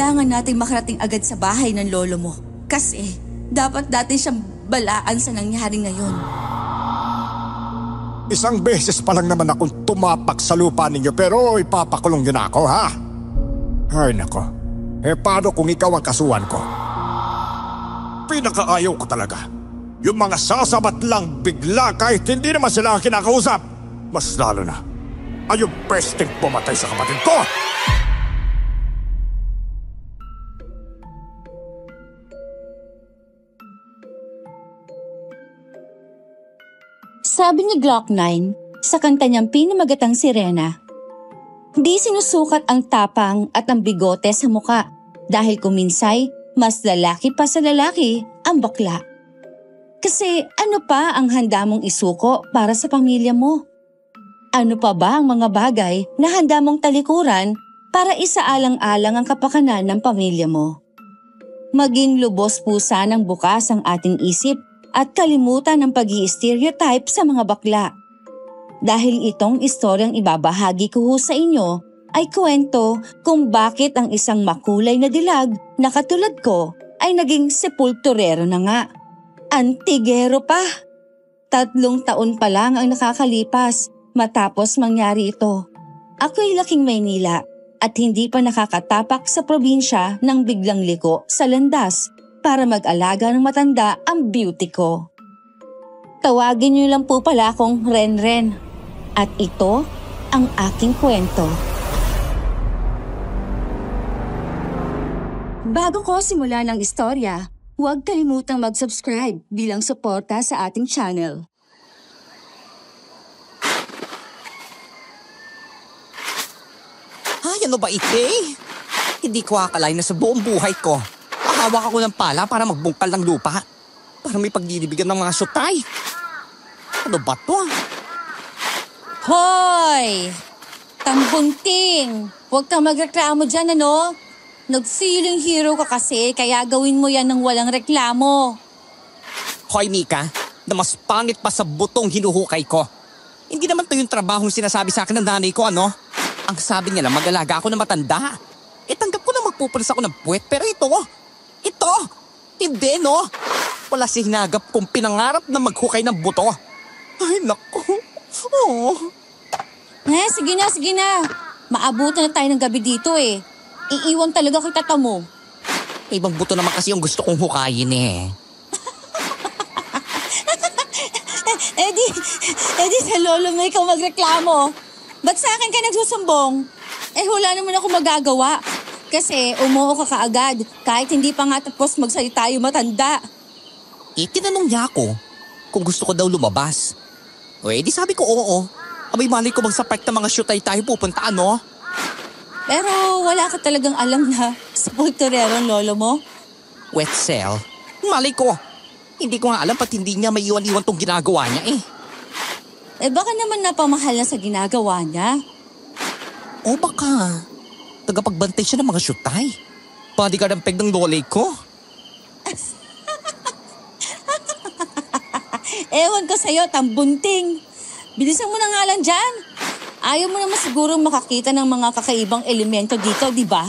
kailangan nating makarating agad sa bahay ng lolo mo. Kasi dapat natin siyang balaan sa nangyari ngayon. Isang beses pa lang naman akong tumapak sa lupa ninyo pero ipapakulong niyo na ako, ha? Ay nako, paano kung ikaw ang kasuhan ko? Pinakaayaw ko talaga. Yung mga sasabat lang bigla kahit hindi naman sila ang kinakausap. Mas lalo na, ay yung pwesteng pumatay sa kapatid ko! Sabi ni Glock 9 sa kanta niyang Pinamagatang Sirena, di sinusukat ang tapang at ang bigote sa muka dahil kuminsay mas lalaki pa sa lalaki ang bakla. Kasi ano pa ang handa mong isuko para sa pamilya mo? Ano pa ba ang mga bagay na handa mong talikuran para isaalang-alang ang kapakanan ng pamilya mo? Maging lubos pusa ng bukas ang ating isip at kalimutan ang pag-i-stereotype sa mga bakla. Dahil itong istoryang ibabahagi ko sa inyo ay kwento kung bakit ang isang makulay na dilag na katulad ko ay naging sepulturero na nga. Antigero pa! 3 taon pa lang ang nakakalipas matapos mangyari ito. Ako'y laking Maynila at hindi pa nakakatapak sa probinsya nang biglang liko sa landas para mag-alaga ng matanda ang beauty ko. Tawagin niyo lang po pala akong Renren. At ito ang aking kwento. Bago ko simulan ang istorya, huwag kalimutang mag-subscribe bilang suporta sa ating channel. Ay, ano ba ite? Hindi ko akalain na sa buong buhay ko hawak ako ng pala para magbungkal ng lupa. Para may paglilibigan ng mga syutay. Ano ba to? Hoy! Tambunting! Huwag kang magreklamo dyan, ano? Nag-feeling hero ka kasi, kaya gawin mo yan ng walang reklamo. Hoy, Mika, na mas pangit pa sa butong hinuhukay ko. Hindi naman to yung trabahong sinasabi sa akin ng nanay ko, ano? Ang sabi niya lang, mag-alaga ako ng matanda. Tanggap ko na magpupulis ako ng puwet, pero ito, hindi, no? Wala si hinagap kong pinangarap na maghukay ng buto. Ay, naku. Oh. Sige na. Maabutan na tayo ng gabi dito eh. Iiwan talaga kita tamo. Ibang buto naman kasi yung gusto kong hukayin eh. Edi sa lolo mo ikaw magreklamo. Ba't sa akin ka nagsusumbong? Wala naman ako magagawa. Kasi umuo ka kaagad kahit hindi pa nga tapos magsalita yung matanda. Tinanong niya ako kung gusto ko daw lumabas. Di sabi ko oo. Abay malay ko bang sa park ng mga syutay tayo pupunta, ano? Pero wala ka talagang alam na sepulturero ang lolo mo? Wet cell? Malay ko. Hindi ko nga alam pat hindi niya may iwan-iwan tong ginagawa niya eh. Baka naman napamahal na sa ginagawa niya. O baka tagapagbantay siya ng mga syutay. Bodyguard ang peg ng lolay ko. Ewan ko sa'yo, tambunting. Bilisan mo na nga lang dyan. Ayaw mo naman siguro makakita ng mga kakaibang elemento dito, di ba?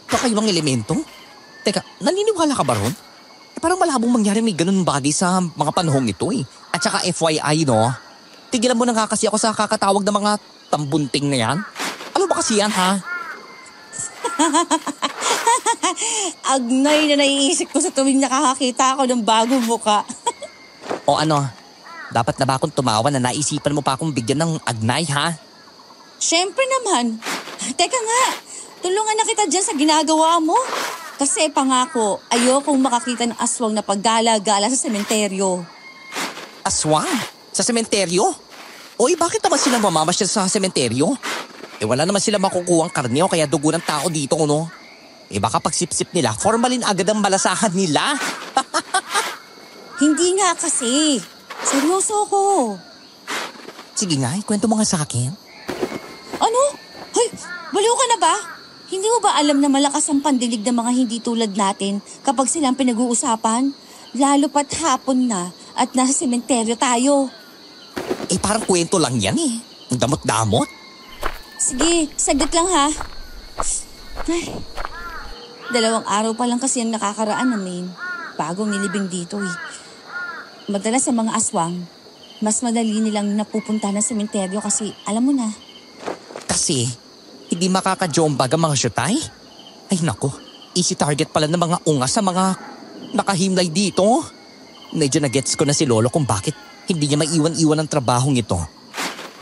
Kakaibang elemento? Teka, naniniwala ka ba ron? Parang malabong mangyari may ganun bagay sa mga panahong ito eh. At saka FYI, no? Tigilan mo na nga kasi ako sa kakatawag ng mga tambunting na yan. Ano ba kasi yan, ha? Agnay na naiisip ko sa tuwing nakakakita ako ng bagong muka. O ano, dapat na ba akong tumawa na naisipan mo pa akong bigyan ng agnay, ha? Siyempre naman. Teka nga, tulungan na kita dyan sa ginagawa mo. Kasi pangako, ayokong makakita ng aswang na paggala-gala sa sementeryo. Aswang? Sa sementeryo? Oy, bakit naman sila mamamasyal sa sementeryo? Wala naman sila makukuhang karne o kaya dugo ng tao dito, no? Baka pagsipsip nila, formalin agad ang malasahan nila. Hindi nga kasi. Seryoso ko. Sige nga, ikwento mo nga sa akin. Ano? Hoy, baliw ka na ba? Hindi mo ba alam na malakas ang pandilig ng mga hindi tulad natin kapag silang pinag-uusapan? Lalo pat hapon na at nasa sementeryo tayo. Parang kwento lang yan eh. Ang damot-damot. Sige, saglit lang ha. Ay. 2 araw pa lang kasi ang nakakaraan namin. Bagong nilibing dito eh. Madalas sa mga aswang, mas madali nilang napupunta ng sementeryo kasi alam mo na. Kasi, hindi makakajombag ang mga syutay? Ay nako, easy target pala ng mga unga sa mga nakahimlay dito. Medyo na-gets ko na si Lolo kung bakit hindi niya maiwan-iwan ang trabahong ito.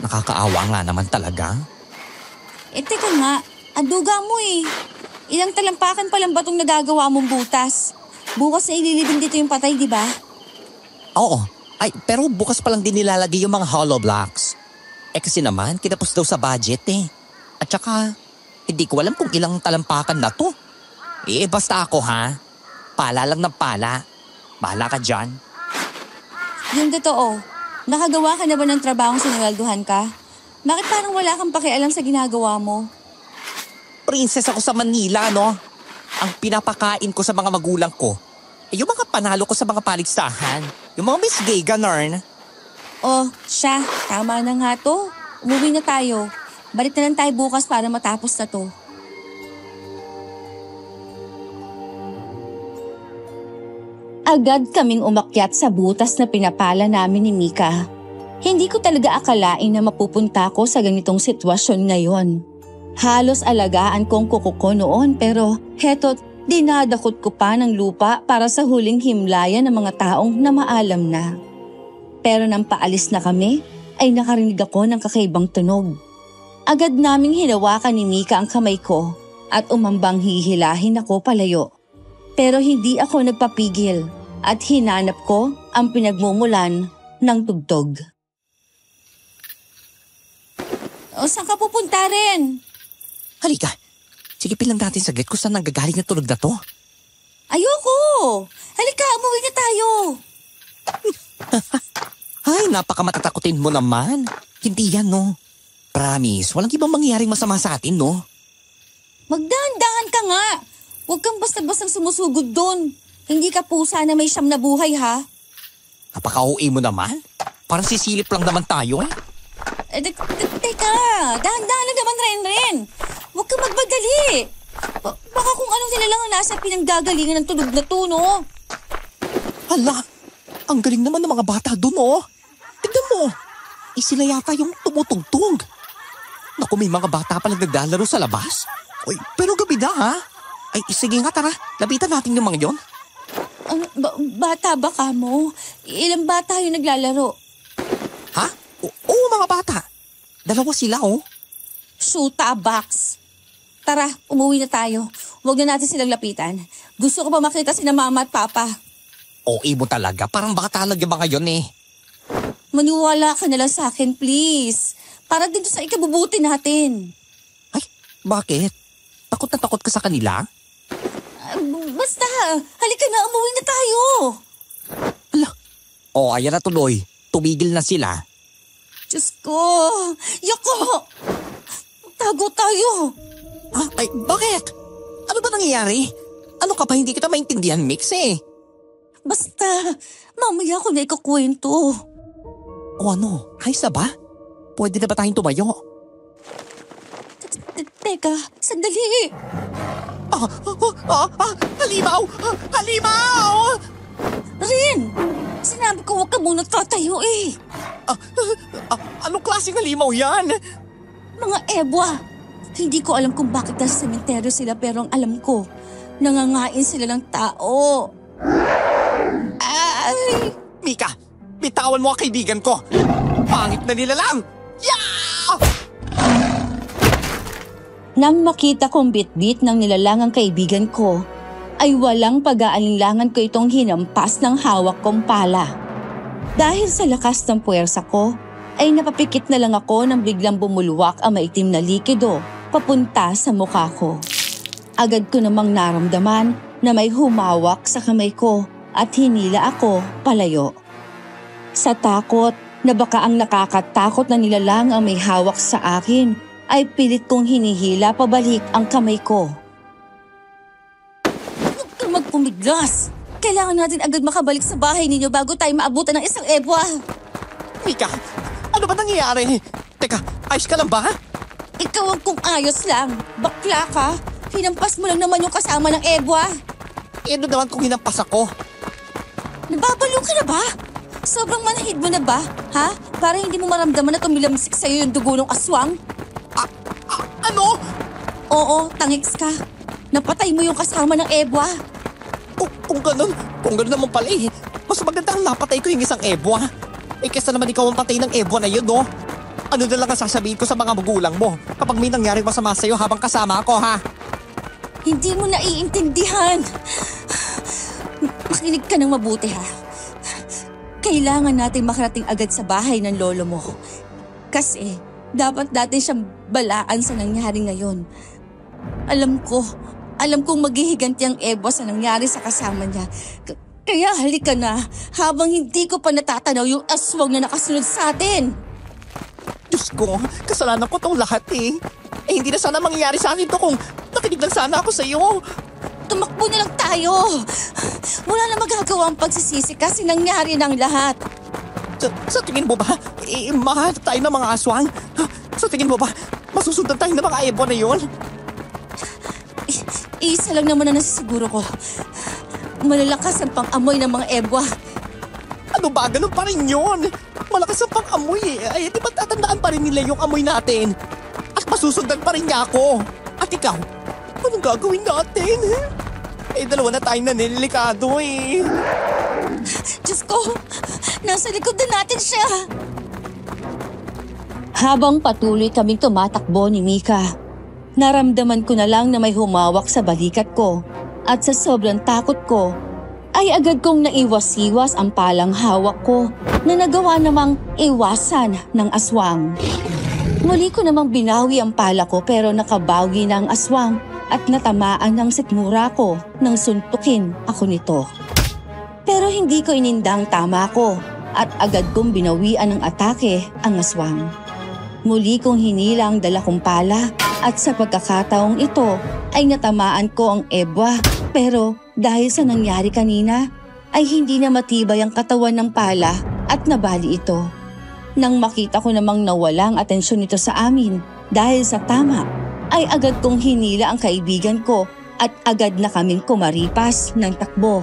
Nakakaawa nga naman talaga. Teka nga, ang duga mo eh. Ilang talampakan pa lang ba itong nagagawa mong butas? Bukas na ililibing dito yung patay, di ba? Oo, ay pero bukas pa lang din nilalagay yung mga hollow blocks. Kasi naman, kinapos daw sa budget eh. At saka, hindi ko alam kung ilang talampakan na to. Basta ako ha. Pala lang ng pala. Bahala ka dyan. Yung totoo, nakagawa ka na ba ng trabahong sinunalduhan ka? Bakit parang wala kang pakialam sa ginagawa mo? Princess ako sa Manila, no? Ang pinapakain ko sa mga magulang ko, yung mga panalo ko sa mga paligsahan. Yung mga Miss Gay, ganarn. Oh, siya, tama na nga to. Umuwi na tayo. Balik na lang tayo bukas para matapos na to. Agad kaming umakyat sa butas na pinapala namin ni Mika. Hindi ko talaga akalain na mapupunta ko sa ganitong sitwasyon ngayon. Halos alagaan kong kuko ko noon pero heto't dinadakot ko pa ng lupa para sa huling himlayan ng mga taong na maalam na. Pero nang paalis na kami ay nakarinig ako ng kakaibang tunog. Agad naming hinawakan ni Mika ang kamay ko at umambang hihilahin ako palayo. Pero hindi ako nagpapigil at hinanap ko ang pinagmumulan ng tugtog. O saan ka pupunta rin? Halika, sigipin lang natin saglit kung saan nanggagaling na tunog na to. Ayoko! Halika, umuwi na tayo! Ay, napakamatatakutin mo naman. Hindi yan, no? Promise, walang ibang mangyayaring masama sa atin, no? Magdahan-dahan ka nga! Huwag kang basta-bastang sumusugod doon. Hindi ka pusa na may siyam na buhay, ha? Napaka-OA mo naman. Parang sisilip lang naman tayo, eh. Teka, dahan-dahan lang naman rin. Huwag kang magmadali. Baka kung anong sila lang ang nasa pinanggagalingan ng tunog na to, no? Hala, ang galing naman ng mga bata doon, oh. Tignan mo, sila yata yung tumutugtog. Naku, may mga bata pa naglalaro sa labas. Uy, pero gabi na, ha? Ay, sige nga, tara. Lapitan natin yung mga yon. Bata ba ka mo? Ilang bata yung naglalaro? Ha? Oo, mga bata. 2 sila, oh. Shoota box. Tara, umuwi na tayo. Huwag na natin silang lapitan. Gusto ko pa makita sina mama at papa. OA mo talaga. Parang bata lang yung mga yon, eh. Maniwala ka na lang sa akin, please. Para dito sa ikabubuti natin. Ay, bakit? Takot na takot ka sa kanila? Basta, halika na, umuwi na tayo. Ala, ayan na tuloy. Tumigil na sila. Diyos ko, Yoko! Tago tayo. Ay, bakit? Ano ba nangyayari? Ano ka ba, hindi kita maintindihan, Mix, eh. Basta, mamaya ko na ikukwento. O ano, ayos na ba? Pwede na ba tayong tumayo? Teka, sandali. Halimaw! Halimaw! Rin, sinabi ko huwag ka muna tatayo eh. Anong klaseng halimaw yan? Mga ebwa. Hindi ko alam kung bakit nasa sementeryo sila pero ang alam ko, nangangain sila ng tao. Ay! Mika, bitawan mo ang kaibigan ko. Pangit na nila lang. Yeah! Nang makita kong bitbit ng nilalangang kaibigan ko, ay walang pag-aalinlangan ko itong hinampas ng hawak kong pala. Dahil sa lakas ng puwersa ko, ay napapikit na lang ako nang biglang bumulwak ang maitim na likido papunta sa mukha ko. Agad ko namang naramdaman na may humawak sa kamay ko at hinila ako palayo. Sa takot na baka ang nakakatakot na nilalang ang may hawak sa akin, ay pilit kong hinihila pabalik ang kamay ko. Huwag kang magpumiglas! Kailangan natin agad makabalik sa bahay ninyo bago tayo maabutan ng isang ebwa. Mika, ano ba nangyayari? Teka, ayos ka lang ba? Ikaw ang kung ayos lang. Bakla ka. Hinampas mo lang naman yung kasama ng ebwa. Ano naman kung hinampas ako? Nababalo ka na ba? Sobrang manahid mo na ba? Ha? Para hindi mo maramdaman na tumilamsik sa'yo yung dugo ng aswang? Ano? Oo, tangiks ka. Napatay mo yung kasama ng ebwa. Kung ganun naman pala eh. Mas maganda ang napatay ko yung isang ebwa. Kesa naman ikaw ang patay ng ebwa na yun, no? Ano na lang ang sasabihin ko sa mga magulang mo kapag may nangyaring masama sa'yo habang kasama ako, ha? Hindi mo naiintindihan. Makinig ka ng mabuti, ha? Kailangan natin makarating agad sa bahay ng lolo mo. Kasi dapat natin siyang balaan sa nangyari ngayon. Alam kong maghihiganti ang ebwa sa nangyari sa kasama niya. Kaya halika na habang hindi ko pa natatanaw yung aswang na nakasunod sa atin. Diyos ko, kasalanan ko tong lahat eh. Hindi na sana mangyayari sa akin to kung nakinig lang sana ako sa'yo. Tumakbo na lang tayo. Wala na magagawa ang pagsisisi kasi nangyari ng lahat. Sa tingin mo ba, mahal tayo ng mga aswang? Sa tingin mo ba, masusundan tayo ng mga ebwa na yun? Isa lang naman na nasisiguro ko. Malalakas ang pang-amoy ng mga ebwa. Ano ba? Ganun pa rin yun. Malakas ang pang-amoy eh. Ay, di ba tatandaan pa rin nila yung amoy natin? At masusundan pa rin niya ako. At ikaw, anong gagawin natin? Dalawa na tayong nanilikado eh. Diyos ko, nasa likod na natin siya. Habang patuloy kaming tumatakbo ni Mika, naramdaman ko na lang na may humawak sa balikat ko at sa sobrang takot ko, ay agad kong naiwas-iwas ang palang hawak ko na nagawa namang iwasan ng aswang. Muli ko namang binawi ang pala ko pero nakabawi na ang aswang at natamaan ng sikmura ko nang suntukin ako nito. Pero hindi ko inindang tama ko at agad kong binawian ng atake ang aswang. Muli kong hinila ang dala kong pala at sa pagkakataong ito ay natamaan ko ang ebwa. Pero dahil sa nangyari kanina ay hindi na matibay ang katawan ng pala at nabali ito. Nang makita ko namang nawala ang atensyon nito sa amin dahil sa tama, ay agad kong hinila ang kaibigan ko at agad na kaming kumaripas ng takbo.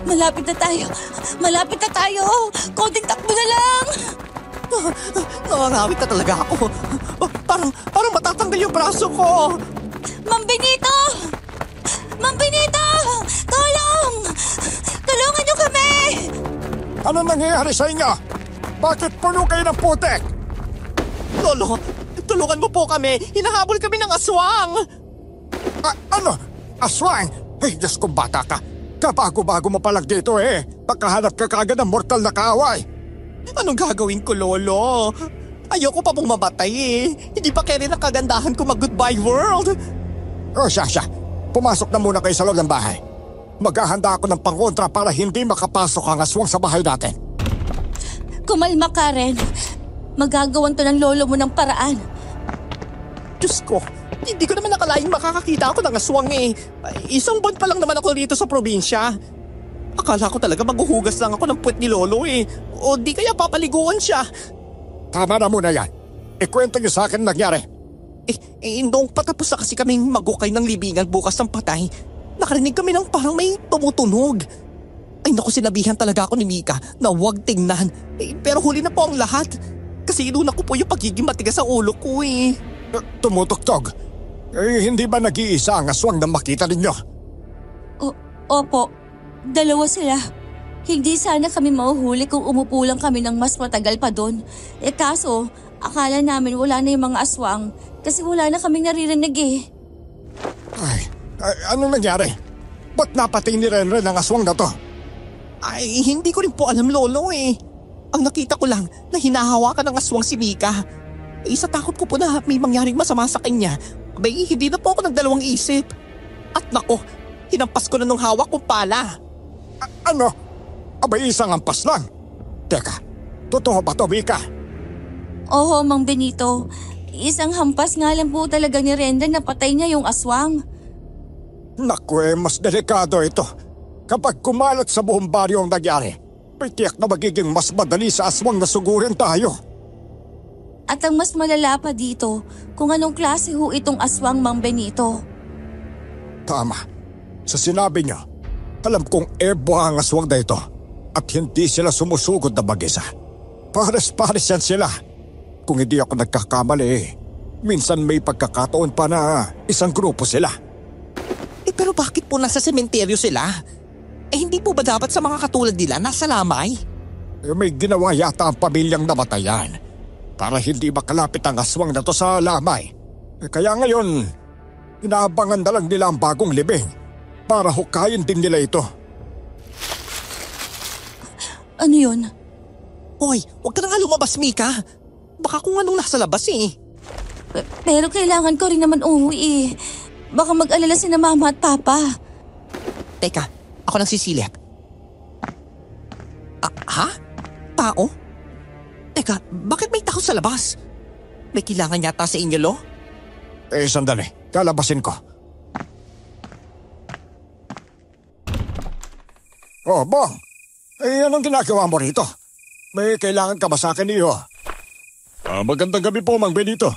Malapit na tayo! Malapit na tayo! Konting takbo na lang! Nangangawit na talaga ako. Parang matatanggal yung braso ko. Ma'am Benito! Ma'am Benito! Tulong! Tulungan niyo kami! Ano nangyayari sa inyo? Bakit puno kayo ng putek? Lolo, tulungan mo po kami. Hinahabol kami ng aswang. Ano? Aswang? Ay, Diyos kong bata ka. Kabago-bago mo palang dito eh. Pagkahanap ka kagad ng mortal na kaaway. Anong gagawin ko, Lolo? Ayoko pa pong mamatay eh. Hindi pa kaya rin ang kagandahan ko mag-goodbye world. Siya. Pumasok na muna kayo sa loob ng bahay. Maghahanda ako ng pangontra para hindi makapasok ang aswang sa bahay natin. Kumalma ka rin. Magagawan to ng lolo mo ng paraan. Diyos ko, hindi ko naman nakalaing makakakita ako ng aswang eh. Isang buwan pa lang naman ako dito sa probinsya. Akala ko talaga maghuhugas lang ako ng puwet ni Lolo eh. O di kaya papaliguan siya. Tama na muna yan. Ikwento niyo sa akin nangyari. Noong patapos na kasi kaming magukay ng libingan bukas ng patay, nakarinig kami ng parang may tumutunog. Ay naku, sinabihan talaga ako ni Mika na huwag tingnan. Pero huli na po ang lahat. Kasi inuna ko po yung pagiging matigas sa ulo ko eh. Tumutugtog. Hindi ba nag-iisa ang aswang na makita ninyo? Opo, dalawa sila. Hindi sana kami mahuhuli kung umupo lang kami ng mas matagal pa doon. Kaso, akala namin wala na yung mga aswang kasi wala na kaming naririnig eh. Ay, anong nangyari? Ba't napatay ni Renren ang aswang na to? Ay, hindi ko rin po alam, Lolo eh. Ang nakita ko lang na hinahawakan ng aswang si Mika. Sa takot ko po na may mangyaring masama sa kanya, hindi na po ako nagdalawang isip. At nako, hinampas ko na nung hawak kong pala. Ano? Abay, isang ampas lang. Teka, totoo ba to, Mika? Oo, Mang Benito. Isang hampas nga lang po talaga ni Renren na patay niya yung aswang. Naku mas delikado ito. Kapag kumalat sa buong baryo ang nangyari, may tiyak na magiging mas madali sa aswang na sugurin tayo. At ang mas malala pa dito, kung anong klase ho itong aswang Mang Benito. Tama. Sa sinabi niyo, alam kong ebo ang aswang na ito at hindi sila sumusugod na mag-isa. Pares-pares yan sila. Kung hindi ako nagkakamali, minsan may pagkakataon pa na isang grupo sila. Pero bakit po nasa sementeryo sila? Hindi po ba dapat sa mga katulad nila nasa lamay? May ginawa yata ang pamilyang namatayan para hindi makalapit ang aswang na to sa lamay. Kaya ngayon, inaabangan na lang nila ang bagong libing para hukayin din nila ito. Ano yun? Hoy, huwag ka na nga lumabas, Mika. Baka kung anong nasa labas eh. Pero kailangan ko rin naman umuwi eh. Baka mag-alala si na Mama at Papa. Teka, ako nang sisilip. Ha? Tao? Teka, bakit may tao sa labas? May kailangan yata sa inyo, Lo? Sandali. Kalabasin ko. Oh, Bong. Anong ginagawa mo rito? May kailangan ka ba sa akin, Iho? Magandang gabi po, Mang Benito.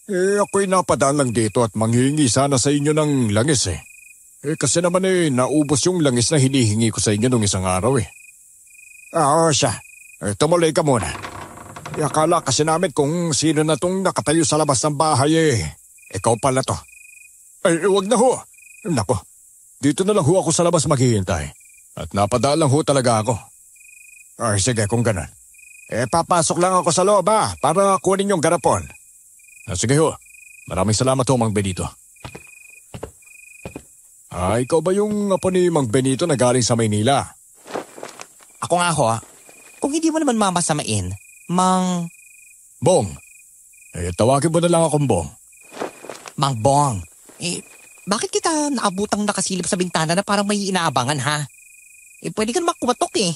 Ako'y napadaan lang dito at manghihingi sana sa inyo ng langis eh. Kasi naman naubos yung langis na hinihingi ko sa inyo nung isang araw eh. Oo siya. Tumuloy ka muna. Akala kasi namin kung sino na tong nakatayo sa labas ng bahay eh. Ikaw pala to. Wag na ho. Nako, dito na lang ho ako sa labas maghihintay. At napadaan lang ho talaga ako. Sige kung ganun. Papasok lang ako sa loob para kunin yung garapon. Sige ho. Maraming salamat ho, Mang Benito. Ikaw ba yung apo ni Mang Benito na galing sa Maynila? Ako nga ho. Kung hindi mo naman mamasamain, Mang... Bong. Tawagin mo na lang akong Bong. Mang Bong. Bakit kita naabutang nakasilip sa bintana na parang may inaabangan ha? Pwede ka naman kumatok eh.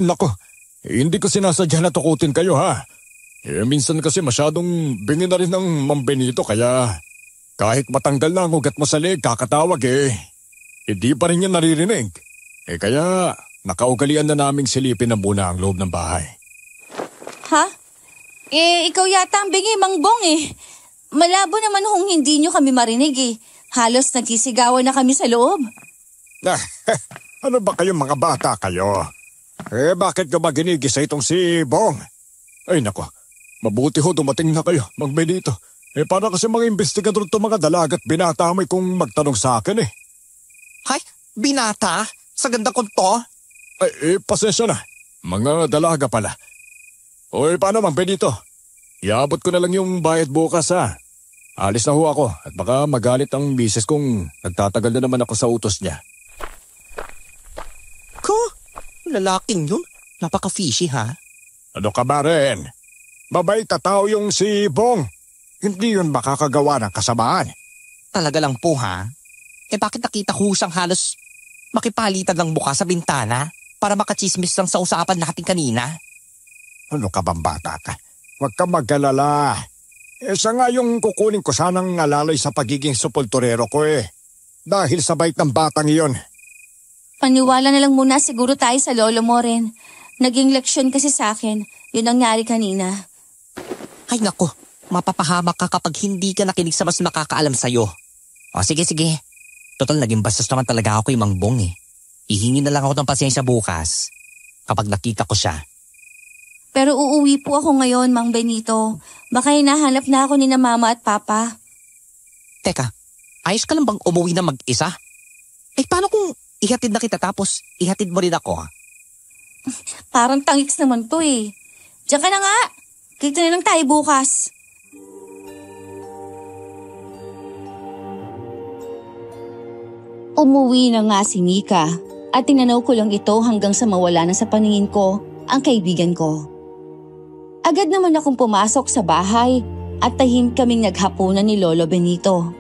Nako. Hindi ko sinasadya na tukutin kayo ha. Minsan kasi masyadong bingi na rin ng Mang Benito kaya kahit matanggal na ang ugat mo sa leg kakatawag hindi pa rin niya naririnig. Kaya nakaugalian na naming silipin na muna ang loob ng bahay. Ha? Ikaw yata ang bingi, Mang Bong eh. Malabo naman kung hindi nyo kami marinig eh. Halos nagkisigawan na kami sa loob. Ano ba kayong mga bata kayo? Bakit ka maginigisa itong si Bong? Nako. Mabuti ho dumating na kayo, Mang Benito. Para kasi mga investigador to mga dalagat binata may kung magtanong sa akin eh. Hay, binata? Sa ganda ko to? Pasensya na. Mga dalaga pala. Paano, Mang Benito? Iabot ko na lang yung bayad bukas ha. Alis na ho ako at baka magalit ang misis kung nagtatagal na naman ako sa utos niya. Lalaking yun? Napaka-fishy ha? Ano ka ba rin? Mabait na tao yung si Bong. Hindi yun makakagawa ng kasamaan. Talaga lang po ha? Bakit nakita ko siyang halos makipalitan lang bukas sa bintana para makachismis lang sa usapan natin kanina? Ano ka bang bata ka? Huwag ka mag-alala. Siya nga yung kukunin ko sanang alalay sa pagiging supulturero ko Dahil sa bait ng batang iyon. Paniwala na lang muna siguro tayo sa lolo mo rin. Naging leksyon kasi sa akin. Yun ang nangyari kanina. Ay nako, mapapahamak ka kapag hindi ka nakinig sa mas makakaalam sa'yo. Sige. Total, naging bastos naman talaga ako Mang Bong Hihingi na lang ako ng pasensya bukas kapag nakita ko siya. Pero uuwi po ako ngayon, Mang Benito. Baka hinahanap na ako ni na Mama at Papa. Teka, ayos ka lang bang umuwi na mag-isa? Paano kung ihatid na kita tapos ihatid mo rin ako Parang tangiks naman to Diyan ka na nga. Kita na lang tayo bukas. Umuwi na nga si Mika at tinanaw ko lang ito hanggang sa mawala na sa paningin ko ang kaibigan ko. Agad naman akong pumasok sa bahay at tahimik kaming naghapunan ni Lolo Benito.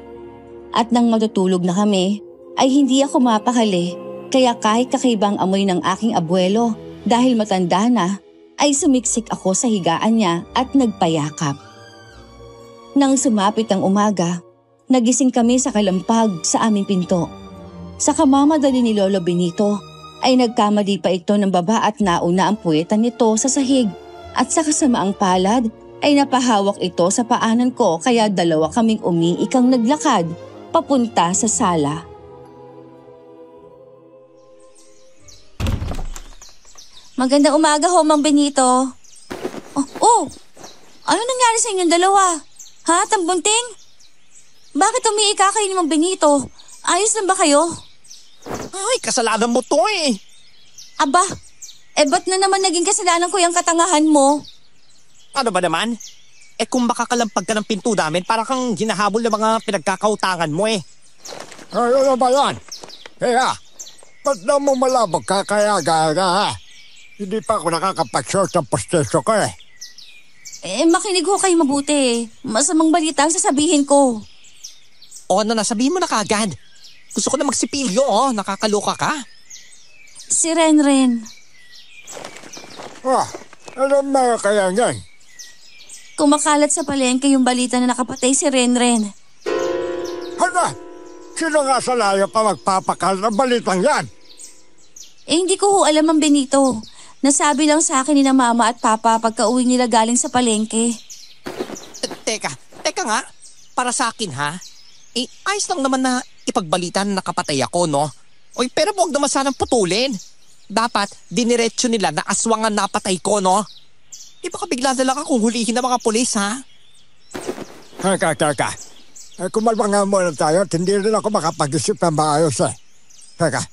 At nang matutulog na kami, ay hindi ako mapakali kaya kahit kakaibang amoy ng aking abuelo dahil matanda na, ay sumiksik ako sa higaan niya at nagpayakap. Nang sumapit ang umaga, nagising kami sa kalampag sa aming pinto. Sa kamamadali ni Lolo Benito, ay nagkamali pa ito ng baba at nauna ang puwetan nito sa sahig at sa kasamaang palad ay napahawak ito sa paanan ko kaya dalawa kaming umiikang naglakad papunta sa sala. Magandang umaga ho, Mang Benito. Oh, ano nangyari sa inyong dalawa? Ha, Tambunting? Bakit umiika kayo ni Mang Benito? Ayos lang ba kayo? Ay, kasalanan mo to eh. Aba, ba't na naman naging kasalanan ko yung katangahan mo? Ano ba naman? Kung makakalampag ka ng pinto namin, para kang hinahabol ng mga pinagkakautangan mo eh. Ay, ano ba yan? Kaya, ba't na mo malabog ka kaya gaga ha? Hindi pa ako nakakapag-short ng posteso ko eh. Makinig ho kayo mabuti. Masamang balita ang sasabihin ko. O ano na, sabihin mo na kagad. Gusto ko na magsipilyo, nakakaloka ka. Si Renren. Ano mga kaya yan? Kumakalat sa palengke yung balita na nakapatay si Renren. Hala, sino nga sa layo pa magpapakal ng balitang yan? Hindi ko ho alam ang Benito. Nasabi lang sa akin ni na mama at papa pagka-uwi nila galing sa palengke. Teka nga, para sa akin ha? Ayos lang naman na ipagbalita na nakapatay ako, no? Pero huwag naman sanang putulin. Dapat, diniretso nila na aswangan napatay ko, no? Di baka bigla na lang akong hulihin ng mga pulis, ha? Teka. Kumalma nga muna tayo at hindi rin ako makapag-isip ng maayos eh. Teka,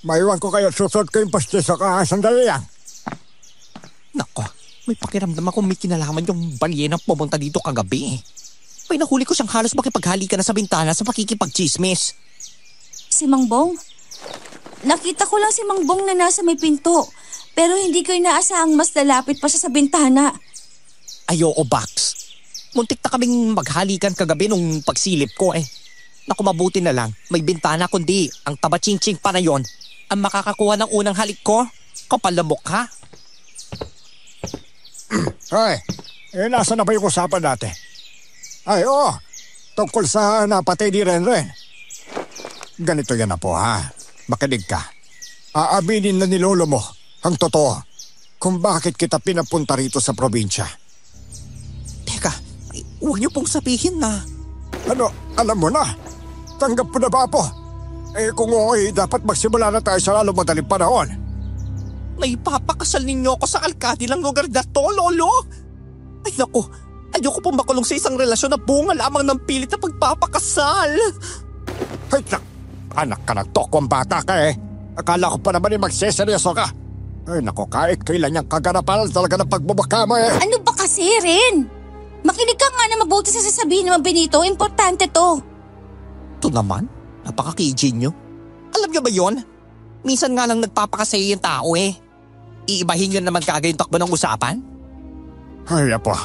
maiwan ko kayo susod ko yung posteso ko ha, sandali yan. Nako, may pakiramdam ako may kinalaman yung balyenang pumunta dito kagabi. May nahuli ko siyang halos makipaghalikan na sa bintana sa pakikipagchismis. Si Mang Bong? Nakita ko lang si Mang Bong na nasa may pinto. Pero hindi ko inaasahang mas lalapit pa siya sa bintana. Ayoko, Bax. Muntik na kaming maghalikan kagabi nung pagsilip ko eh. Naku, mabuti na lang. May bintana kundi ang taba-ching-ching pa na yon ang makakakuha ng unang halik ko. Kapal na mukha. Ay, nasa na ba yung usapan natin? Ay, tungkol sa napatay ni Renren. Ganito yan na po ha, makinig ka. Aaminin na ni lolo mo ang totoo kung bakit kita pinapunta rito sa probinsya. Teka, huwag niyo pong sabihin na. Ano, alam mo na? Tanggap mo na ba po? Kung dapat magsimula na tayo sa lalo madaling panahon. Naipapakasal ninyo ako sa alkade ng lugar na to, lolo. Ay naku, ayoko pong makulong sa isang relasyon na bunga lamang ng pilit na pagpapakasal. Ay, anak ka ng tokwang bata ka eh. Akala ko pa naman magseseryoso ka. Ay naku, kahit kailan niyang kaganapan talaga ng pagbubaka mo eh. Ano ba kasi, Ren? Makinig ka nga na mabuti sa sasabihin naman, Benito. Importante to. Ito naman, napaka-KJ nyo. Alam niyo ba yon? Minsan nga lang nagpapakasaya yung tao eh. Iibahin nyo naman kagad yung takbo ng usapan? Ay, apo.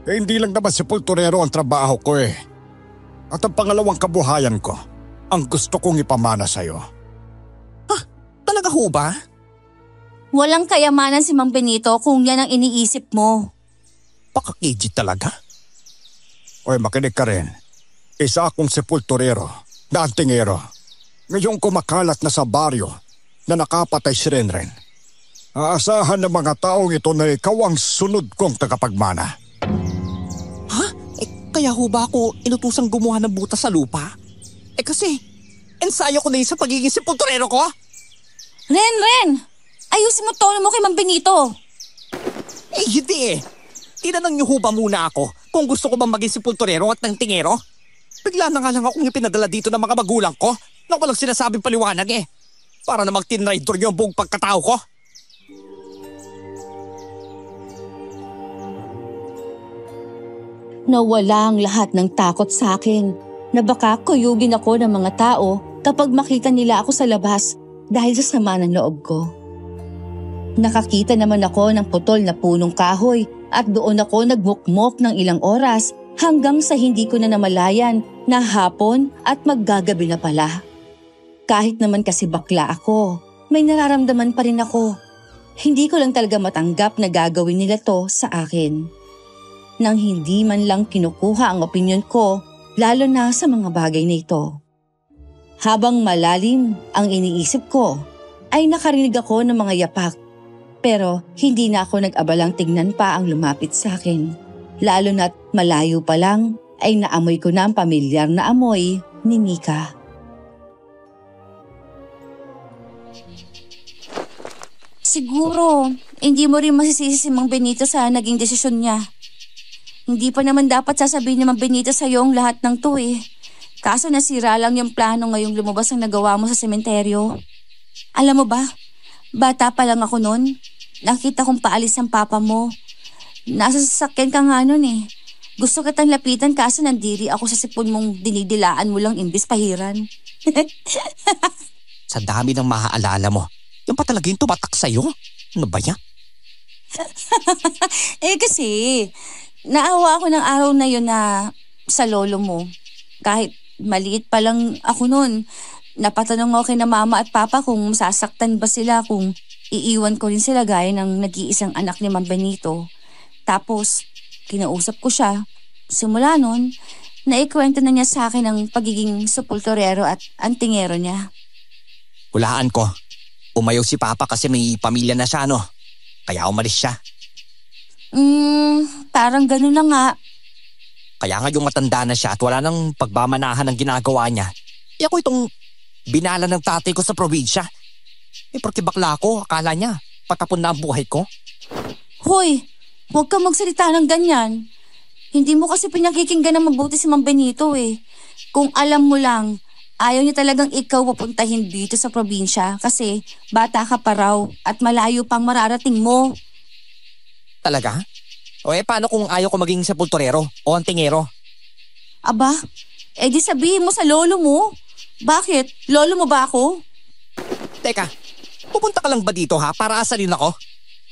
Hindi lang naman sepulturero ang trabaho ko eh. At ang pangalawang kabuhayan ko, ang gusto kong ipamana sa'yo. Talaga ho ba? Walang kayamanan si Mang Benito kung yan ang iniisip mo. Paka-KJ talaga? Oy, makinig ka rin. Isa akong sepulturero, na antingero. Ngayong kumakalat na sa baryo na nakapatay si Renren. Aasahan ng mga taong ito na ikaw ang sunod kong tagapagmana. Ha? Kaya ho ba ako inutusang gumawa ng butas sa lupa? Kasi, ensayo ko na yun sa pagiging sepulturero ko. Ren! Ayusin mo tono mo kay Mang Benito. Hindi eh. Tinanong niyo ho ba muna ako kung gusto ko bang maging sepulturero at nangtingero? Bigla na nga lang akong ipinadala dito ng mga magulang ko na walang sinasabing paliwanag eh. Para na magtinraidor niyo ang buong pagkatao ko. Nawala ang lahat ng takot sa akin na baka kuyugin ako ng mga tao kapag makita nila ako sa labas dahil sa sama ng loob ko. Nakakita naman ako ng putol na punong kahoy at doon ako nagmukmok ng ilang oras hanggang sa hindi ko na namalayan na hapon at maggagabi na pala. Kahit naman kasi bakla ako, may nararamdaman pa rin ako. Hindi ko lang talaga matanggap na gagawin nila to sa akin. Nang hindi man lang kinukuha ang opinyon ko, lalo na sa mga bagay na ito. Habang malalim ang iniisip ko, ay nakarinig ako ng mga yapak. Pero hindi na ako nag-abalang tignan pa ang lumapit sa akin. Lalo na't malayo pa lang ay naamoy ko na ang pamilyar na amoy ni Mika. Siguro, hindi mo rin masisisi si Mang Benito sa naging desisyon niya. Hindi pa naman dapat sasabihin ni Mang Benito sa'yo ang lahat ng to eh. Kaso nasira lang yung plano ngayong lumabas ang nagawa mo sa sementeryo. Alam mo ba, bata pa lang ako noon, nakita kong paalis ang papa mo. Nasa sasakyan ka nga nun eh. Gusto kitang lapitan kaso nandiri ako sa sipon mong dinidilaan mo lang imbis pahiran. Sa dami ng maaalala mo, yung pa talaga yung tumatak sa'yo? Ano ba yan? Kasi, naawa ako ng araw na yun na sa lolo mo. Kahit maliit pa lang ako noon, napatanong ako kay na mama at papa kung sasaktan ba sila kung iiwan ko rin sila gaya ng nag-iisang anak ni Mang Benito. Tapos, kinausap ko siya. Simula nun, naikwento na niya sa akin ang pagiging sepulturero at antingero niya. Hulaan ko. Umayaw si Papa kasi may pamilya na siya, no? Kaya umalis siya. Parang ganun na nga. Kaya nga yung matanda na siya at wala nang pagmamanahan ng ginagawa niya. Ako itong binala ng tatay ko sa probinsya. Porque bakla ako, akala niya, patapon na ang buhay ko. Hoy, huwag kang magsalita ng ganyan. Hindi mo kasi pinakikinggan na mabuti si Mang Benito eh. Kung alam mo lang, ayaw niya talagang ikaw papuntahin dito sa probinsya kasi bata ka pa raw at malayo pang mararating mo. Talaga? O paano kung ayaw ko maging sepulturero o antingero? Aba, di sabihin mo sa lolo mo. Bakit? Lolo mo ba ako? Teka, pupunta ka lang ba dito ha para asalin ako?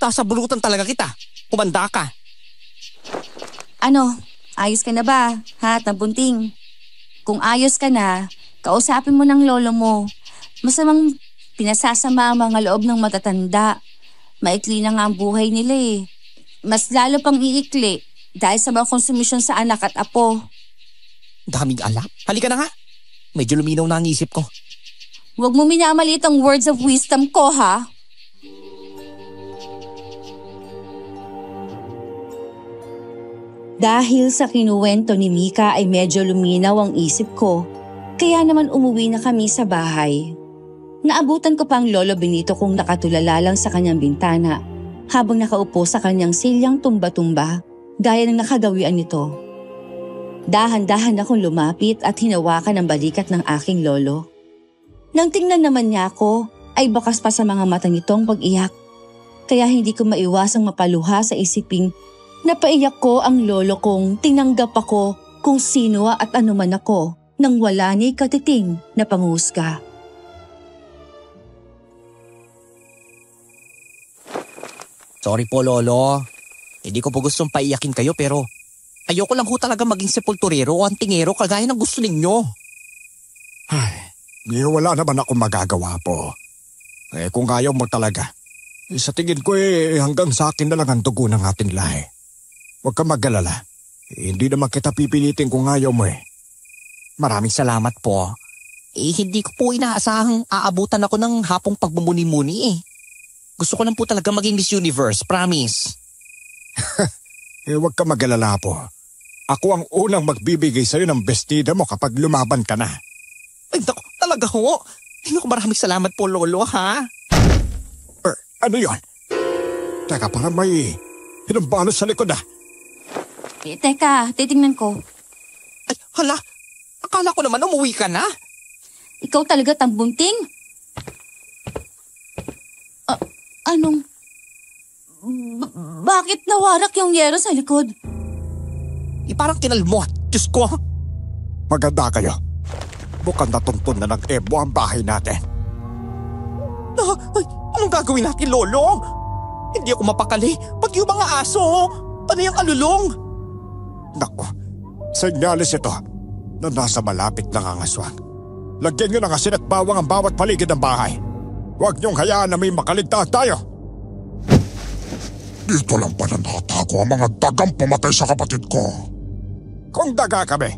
Tasabulutan talaga kita. Kumanda ka. Ano, ayos ka na ba? Ha, Tambunting? Kung ayos ka na, kausapin mo ng lolo mo. Masamang pinasasama ang mga loob ng matatanda. Maikli na nga ang buhay nila eh. Mas lalo pang iikli dahil sa mga konsumisyon sa anak at apo. Daming alap. Halika na nga. Medyo luminaw na ang isip ko. Huwag mo minamaliit ang words of wisdom ko ha. Dahil sa kinuwento ni Mika ay medyo luminaw ang isip ko, kaya naman umuwi na kami sa bahay. Naabutan ko pa ang Lolo Benito kung nakatulala lang sa kanyang bintana habang nakaupo sa kanyang silyang tumba-tumba gaya ng nakagawian nito. Dahan-dahan akong lumapit at hinawakan ang balikat ng aking lolo. Nang tingnan naman niya ako, ay bakas pa sa mga mata nitong pag-iyak. Kaya hindi ko maiwasang mapaluha sa isiping napaiyak ko ang lolo kong tinanggap ako kung sino at ano man ako nang wala ni'y katiting na pangusga. Sorry po, Lolo. Hindi ko po gustong paiyakin kayo pero ayoko lang ho talaga maging sepulturero o antingero kagaya ng gusto ninyo. Ay, wala naman akong magagawa po. Kung ayaw mo talaga, sa tingin ko hanggang sa akin na lang ang dugo ng ating lahi. Huwag kang mag-alala. Hindi naman kita pipilitin kung ayaw mo eh. Maraming salamat po. Hindi ko po inaasahang aabutan ako ng hapong pagmumuni-muni eh. Gusto ko lang po talaga maging Miss Universe, promise. Huwag kang mag-alala po. Ako ang unang magbibigay sa'yo ng bestida mo kapag lumaban ka na. Ay, naku, talaga ho. Maraming salamat po, Lolo, ha? Ano yon? Teka, parang may hinumbalos sa likod ah. Teka, titingnan ko. Ay, hala. Akala ko naman umuwi ka na. Ikaw talaga, Tambunting? Anong... Bakit nawarak yung yero sa likod? Parang kinalmot. Diyos ko. Maganda kayo. Mukhang natuntun na ng ebo ang bahay natin. Anong gagawin natin, Lolo? Hindi ako mapakali. Pag yung mga aso, ano yung alulong? Naku, senyalis ito na nasa malapit ng angaswang. Lagyan nyo ng asin at bawang ang bawat paligid ng bahay. Huwag niyong hayaan na may makaligtas tayo. Dito lang pala nakatago ang mga dagang pumatay sa kapatid ko. Kung daga kami,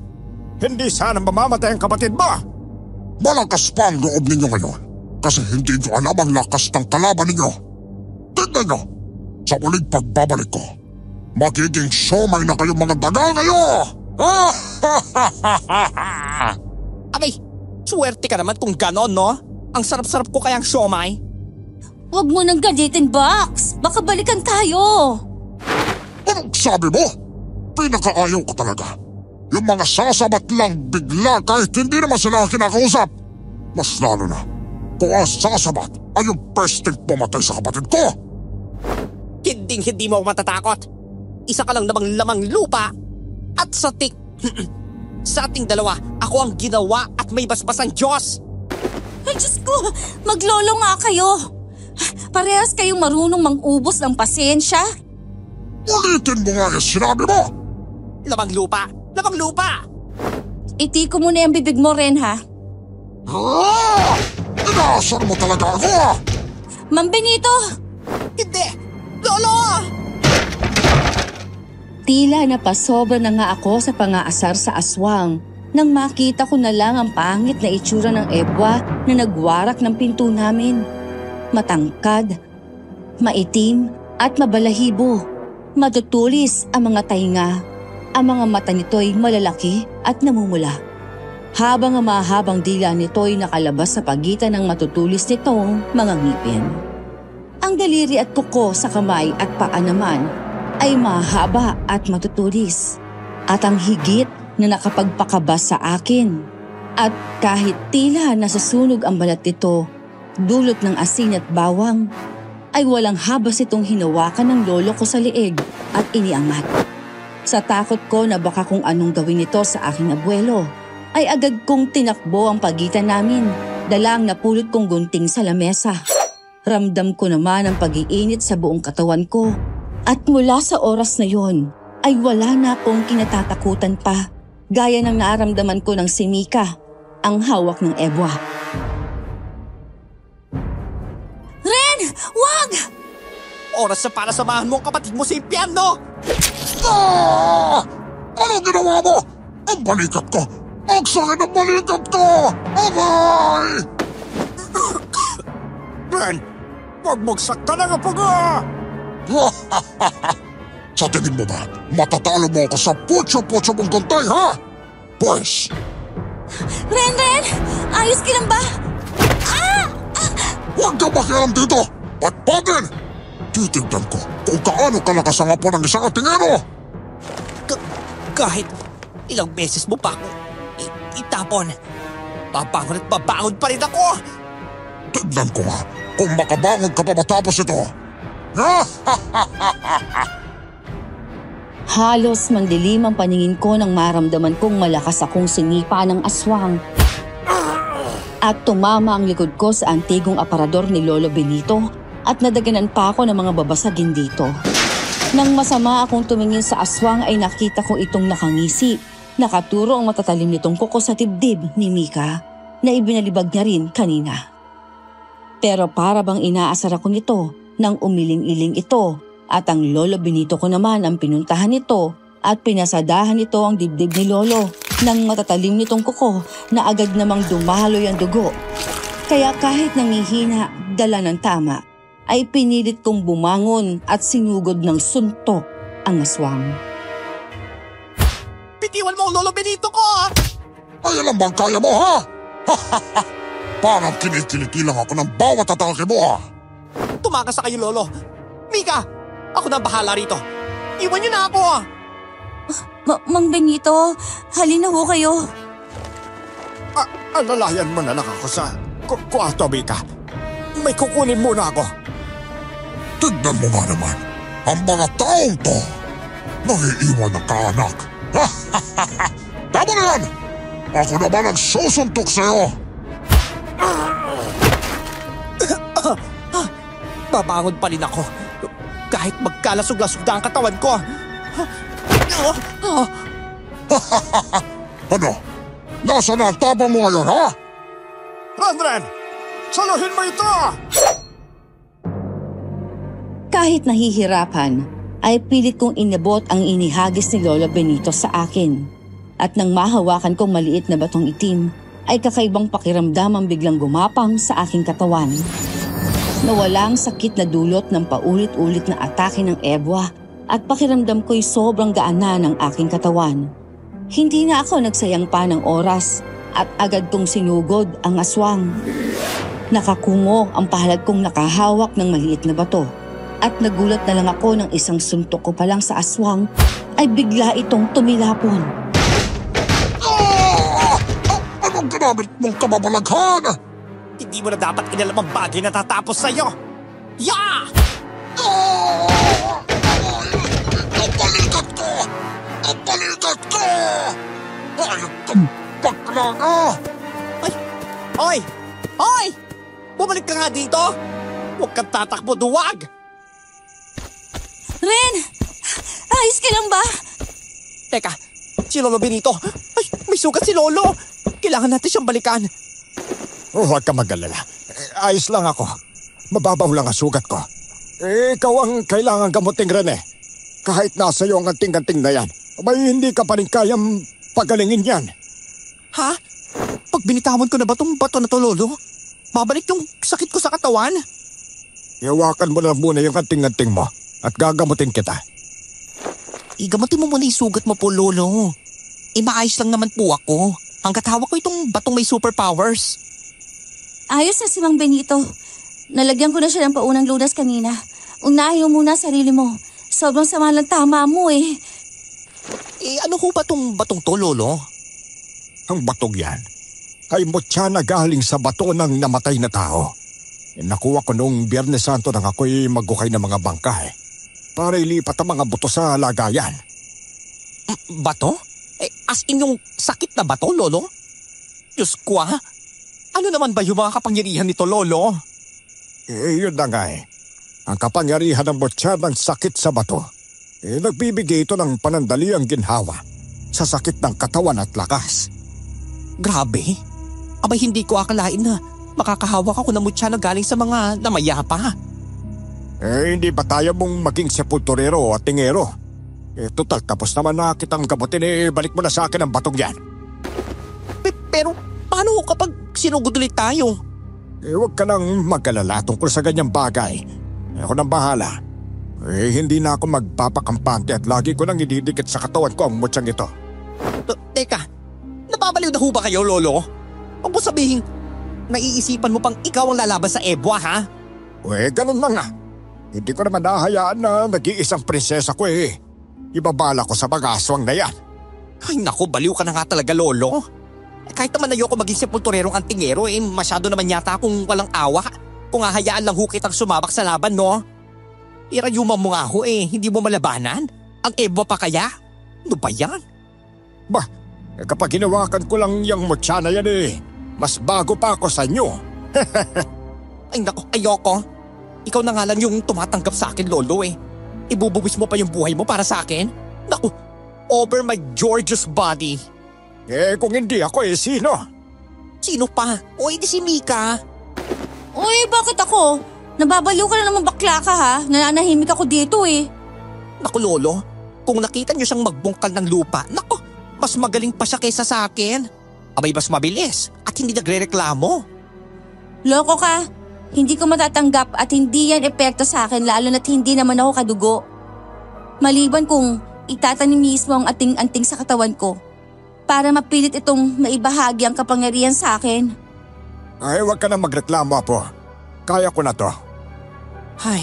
hindi sana mamamatay ang kapatid mo. Malakas pa ang loob ninyo ngayon kasi hindi nyo alam ang lakas ng kalaban ninyo. Tignan nyo, sa muling pagbabalik ko, Magiging siomay na kayong mga daga ngayo! Abay, swerte ka naman kung ganon, no? Ang sarap-sarap ko kayang siomay. Huwag mo nang galitin, Box! Baka balikan tayo! Anong sabi mo? Pinakaayaw ko talaga. Yung mga sasabat lang bigla kahit hindi naman sila ang kinakausap. Mas lalo na kung ang sasabat ay yung pesting pumatay sa kapatid ko. Hindi mo ako matatakot. Isa ka lang namang lamang lupa. At sa sa ating dalawa, ako ang ginawa at may basbasang Diyos. Ay, Diyos ko! Maglolo nga kayo! Parehas kayong marunong mangubos ng pasensya. Ulitin mo nga yung sinabi mo! Lamang lupa! Lamang lupa! Itiko mo na yung bibig mo, Ren, ha? Inaasar mo talaga ako! Mang Benito! Hindi! Lolo! Tila napasobra na nga ako sa pangaasar sa aswang nang makita ko na lang ang pangit na itsura ng ebwa na nagwarak ng pinto namin. Matangkad, maitim at mabalahibo. Matutulis ang mga tainga. Ang mga mata nito'y malalaki at namumula. Habang ang mahabang dila nito'y nakalabas sa pagitan ng matutulis nitong mga ngipin. Ang daliri at kuko sa kamay at paa naman ay mahaba at matutulis. At ang higit na nakapagpakabas sa akin. At kahit tila nasasunog ang balat nito, dulot ng asin at bawang, ay walang habas itong hinawakan ng lolo ko sa liig at iniangat. Sa takot ko na baka kung anong gawin nito sa aking abuelo, ay agad kong tinakbo ang pagitan namin, dalang napulot kong gunting sa lamesa. Ramdam ko naman ang pag-iinit sa buong katawan ko, at mula sa oras na yon, ay wala na akong kinatatakutan pa, gaya ng naaramdaman ko ng si Mika, ang hawak ng ebwa. Ren! Wag! Oras na para samahan mo ang kapatid mo sa impyerno! Anong ginawa mo? Ang balikat ko! Ang sakit ng balikat ko! Abay! Ben, huwag magsakta ng apo ko! Sa tingin mo ba, matatalo mo ako sa putyo-putyo mong gantay, ha? Boys! Ren! Ayos ka lang ba? Huwag ka makialam dito! Patpatin! Titignan ko kung kaano ka nakasangapo ng isang atingero! Kahit ilang beses mo pa ako itapon, babangon at babangon pa rin ako! Tignan ko nga kung makabangon ka pa matapos ito! Halos mandilim ang paningin ko nang maramdaman kong malakas akong sinipa ng aswang. At tumama ang likod ko sa antigong aparador ni Lolo Benito at nadaganan pa ako ng mga babasagin dito. Nang masama akong tumingin sa aswang ay nakita ko itong nakangisi. Nakaturo ang matatalim nitong kuko sa dibdib ni Mika na ibinalibag niya rin kanina. Pero para bang inaasar ako nito nang umiling-iling ito at ang Lolo Benito ko naman ang pinuntahan nito at pinasadahan nito ang dibdib ni Lolo nang matatalim nitong kuko na agad namang dumaloy ang dugo. Kaya kahit nangihina, dala ng tama, ay pinilit kong bumangon at sinugod ng suntok ang aswang. Bitiwan mo ang Lolo Benito ko! Ay, alam bang kaya mo, ha? Parang kinikiliti lang ako ng bawat atake mo, ha? Tumakas sa kayo, Lolo. Mika, ako na bahala rito. Iwan niyo na ako! Mang Benito, halina ho kayo. Alalayan mo na lang ako sa kwarto, Mika. May kukunin muna ako. Tignan mo nga naman, ang mga taong to, nangiiwan ng kaanak. Tama na yan! Ako naman ang susuntok sa'yo! Babangon pa rin ako. Kahit magkalasog-lasog na ang katawan ko. Ano? Nasaan na ang tapang mo ngayon, ha? Ren! Saluhin mo ito! Kahit nahihirapan, ay pilit kong inabot ang inihagis ni Lolo Benito sa akin. At nang mahawakan kong maliit na batong itim, ay kakaibang pakiramdam ang biglang gumapang sa aking katawan. Nawala ang sakit na dulot ng paulit-ulit na atake ng ebwa at pakiramdam ko'y sobrang gaan na ng aking katawan. Hindi na ako nagsayang pa ng oras at agad kong sinugod ang aswang. Nakakungo ang palad kong nakahawak ng maliit na bato at nagulat na lang ako ng isang suntok ko pa lang sa aswang ay bigla itong tumilapon. Anong ginamit mong kababalaghan? Hindi mo na dapat inalam ang bagay na tatapos sa'yo. Yeah! Ang balikat ko! Ang balikat ko! Ayok kang bakla na! Hoy! Hoy! Bumalik ka nga dito! Huwag kang tatakbo, duwag! Ren! Ayos ka lang ba? Teka, si Lolo Benito. Ay, may sugat si Lolo. Kailangan natin siyang balikan. Huwag ka mag-alala. Ayos lang ako. Mababaw lang ang sugat ko. Ikaw ang kailangan gamutin, Rene. Kahit nasa iyo ang anting-anting na yan, abay hindi ka pa rin kayang pagalingin yan. Ha? Pag binitawan ko na ba tong bato na to, Lolo? Babalik yung sakit ko sa katawan? Iwakan mo na muna yung anting-anting mo at gagamutin kita. Igamutin mo muna yung sugat mo po, Lolo. Maayos lang naman po ako. Hanggat hawak ko itong batong may superpowers. Ayos na si Mang Benito. Nalagyan ko na siya ng paunang lunas kanina. Unahin mo muna sarili mo. Sobrang sama lang tama mo eh. Ano ho ba tong batong to, Lolo? Ang batong yan ay mutya na galing sa bato ng namatay na tao. Nakuha ko noong Biyernes Santo nang ako'y magukay ng mga bangkay para ilipat ang mga buto sa lagayan. Bato? As in yung sakit na bato, Lolo? Diyos ko ah. Ano naman ba yung mga kapangyarihan nito, Lolo? Yun na nga eh. Ang kapangyarihan ng mutya ng sakit sa bato. Nagbibigay ito ng panandaliang ginhawa sa sakit ng katawan at lakas. Grabe. Abay hindi ko akalain na makakahawak ako ng mutya na galing sa mga namayapa. Hindi ba tayo mong maging sepulturero at tingero? Total, tapos naman na kitang gamutin, balik mo na sa akin ang batong yan. Pero paano kapag sinugod ulit tayo? Huwag ka nang mag-alala tungkol sa ganyang bagay. Ako nang bahala. Hindi na ako magpapakampante at lagi ko nang ididikit sa katawan ko ang mutyang ito. Teka, napabaliw na ho ba kayo, Lolo? Huwag mo sabihin, naiisipan mo pang ikaw ang lalaban sa Ebwa, ha? Ganun na nga. Hindi ko naman nahayaan na nag-iisang prinsesa ko eh. Ibabala ko sa mga aswang na yan. Ay naku, baliw ka na nga talaga, Lolo. Kahit naman ayoko maging sepulturerong antingero, masyado naman yata akong walang awa. Kung hahayaan lang ho kitang sumabak sa laban, no? Irayuman mo nga ho hindi mo malabanan? Ang Ebwa pa kaya? Ano ba yan? Kapag hinawakan ko lang yung mutya na yan mas bago pa ako sa inyo. Ay naku, ayoko. Ikaw na nga lang yung tumatanggap sa akin, Lolo Ibubuwis mo pa yung buhay mo para sa akin? Naku, over my gorgeous body. Kung hindi ako sino? Sino pa? O di si Mika. Uy, bakit ako? Nababaliw ka na naman bakla ka ha? Nananahimik ako dito Naku, Lolo, kung nakita niyo siyang magbungkal ng lupa, naku, mas magaling pa siya kaysa sa akin. Abay mas mabilis at hindi nagre-reklamo. Loko ka. Hindi ko matatanggap at hindi yan epekto sa akin lalo na't hindi naman ako kadugo. Maliban kung itatanim mismo ang ating-anting sa katawan ko para mapilit itong maibahagi ang kapangyarihan sa akin. Huwag ka na magreklamo, Apo. Kaya ko na to. Ay,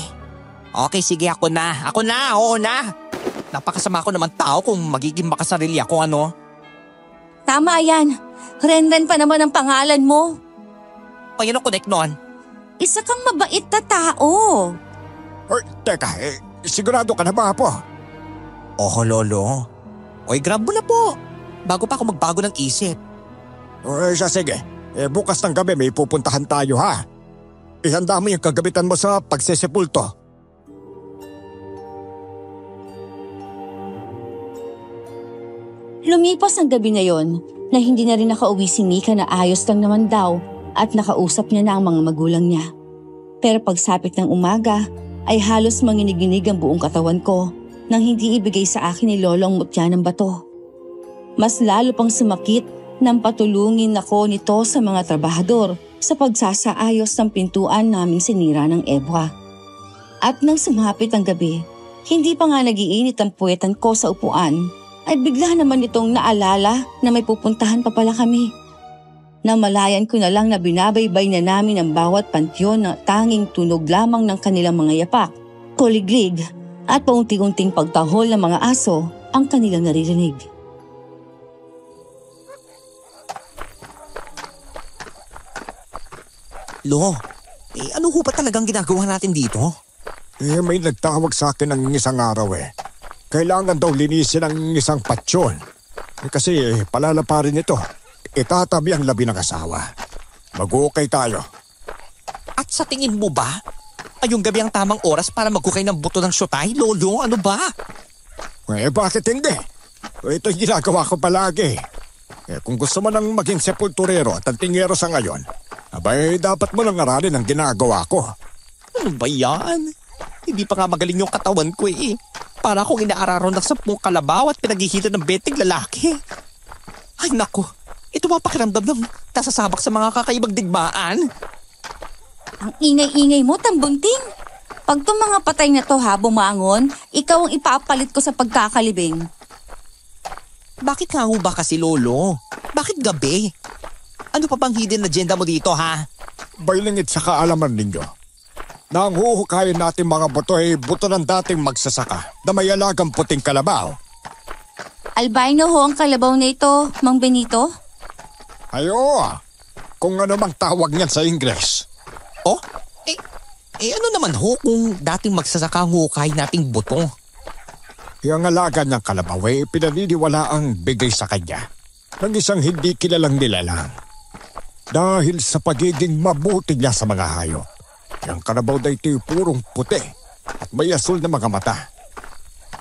okay sige ako na, oo na. Napakasama ko naman tao kung magiging makasarili ako Tama yan. Renren pa naman ang pangalan mo. Paano connect nun? Isa kang mabait na tao. Teka, sigurado ka na ba, Apo? Oo, Lolo. Oy, grab mo na po. Bago pa ako magbago ng isip. Sige. Bukas ng gabi may pupuntahan tayo, ha? Ihanda mo yung kagabitan mo sa pagsesepulto. Lumipas ang gabi na yon na hindi na rin nakauwi si Mika na ayos lang naman daw at nakausap niya na ang mga magulang niya. Pero pagsapit ng umaga ay halos manginig-inig ang buong katawan ko nang hindi ibigay sa akin ni Lolo ang mutya ng bato. Mas lalo pang sumakit nang patulungin ako nito sa mga trabahador sa pagsasaayos ng pintuan naming sinira ng Ebwa. At nang sumapit ang gabi, Hindi pa nga nagiinit ang puwetan ko sa upuan, ay bigla naman itong naalala na may pupuntahan pa pala kami. Namalayan ko na lang na binabaybay na namin ang bawat pantyon na tanging tunog lamang ng kanilang mga yapak, kuliglig at paunti-unting pagtahol ng mga aso ang kanilang naririnig. Lo, ano ho ba talagang ginagawa natin dito? May nagtawag sa akin ng isang araw Kailangan daw linisin ang isang patsyon. Kasi palalaparin ito. Itatabi ang labi ng asawa. Mag-ukay tayo. At sa tingin mo ba, ayong gabi ang tamang oras para magkukay ng buto ng syotay, Lolo? Ano ba? Bakit hindi? Ito yung ginagawa ko palagi. Kung gusto mo nang maging sepulturero at tingero sa ngayon, abay dapat mo nang aralin ang ginagawa ko. Ano ba yan? Hindi pa nga magaling yung katawan ko Para akong inaararon ng 10 kalabaw at pinaghihila ng 20 lalaki. Ay naku, ito ba pakiramdam ng nasasabak sa mga kakaibang digmaan? Ang ingay-ingay mo, Tambunting. Pag itong mga patay na to bumangon, ikaw ang ipapalit ko sa pagkakalibing. Bakit nga ho ba kasi, Lolo? Bakit gabi? Ano pa bang hidden agenda mo dito, ha? Bailingit sa kaalaman ninyo. Nang huhukayin natin mga buto buto ng dating magsasaka na may alagang puting kalabaw. Albino ho ang kalabaw na ito, Mang Benito? Kung ano mang tawag niyan sa Ingles. Oh? Ano naman ho kung dating magsasaka ang hukay nating buto? Yung alaga niyang kalabaw pinaniniwala ang bigay sa kanya ng isang hindi kilalang nilalang. Dahil sa pagiging mabuti niya sa mga hayop. Yung kalabaw na ito'y purong puti at may asul na mga mata.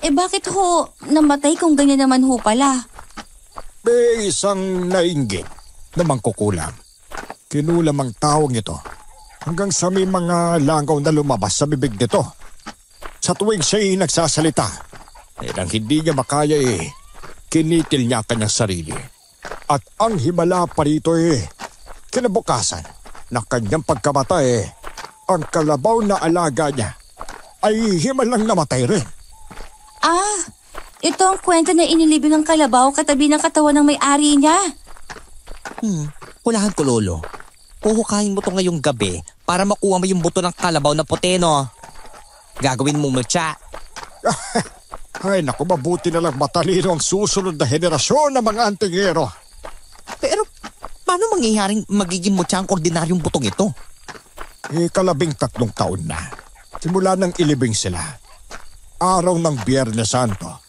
Bakit ho namatay kung ganyan naman ho pala? May isang nainggit na mangkukulam. Kinulam ang tawang ito hanggang sa may mga langaw na lumabas sa bibig nito. Sa tuwing siya'y nagsasalita, nang hindi niya makaya kinitil niya ang kanyang sarili. At ang himala pa rito kinabukasan na kanyang pagkamata ang kalabaw na alaga niya ay himalang namatay rin. Ito ang kwento na inilibing ang kalabaw katabi ng katawan ng may-ari niya. Hulahan ko, Lolo. Puhukayin mo to ngayong gabi para makuha mo yung buto ng kalabaw na puti, no? Gagawin mong mutya. Ay naku, mabuti na lang matalino ang susunod na henerasyon ng mga antingero. Pero paano mangyayaring magiging mutya ang ordinaryong butong ito? 13 taon na. Simula nang ilibing sila. Araw ng Biyernes Santo.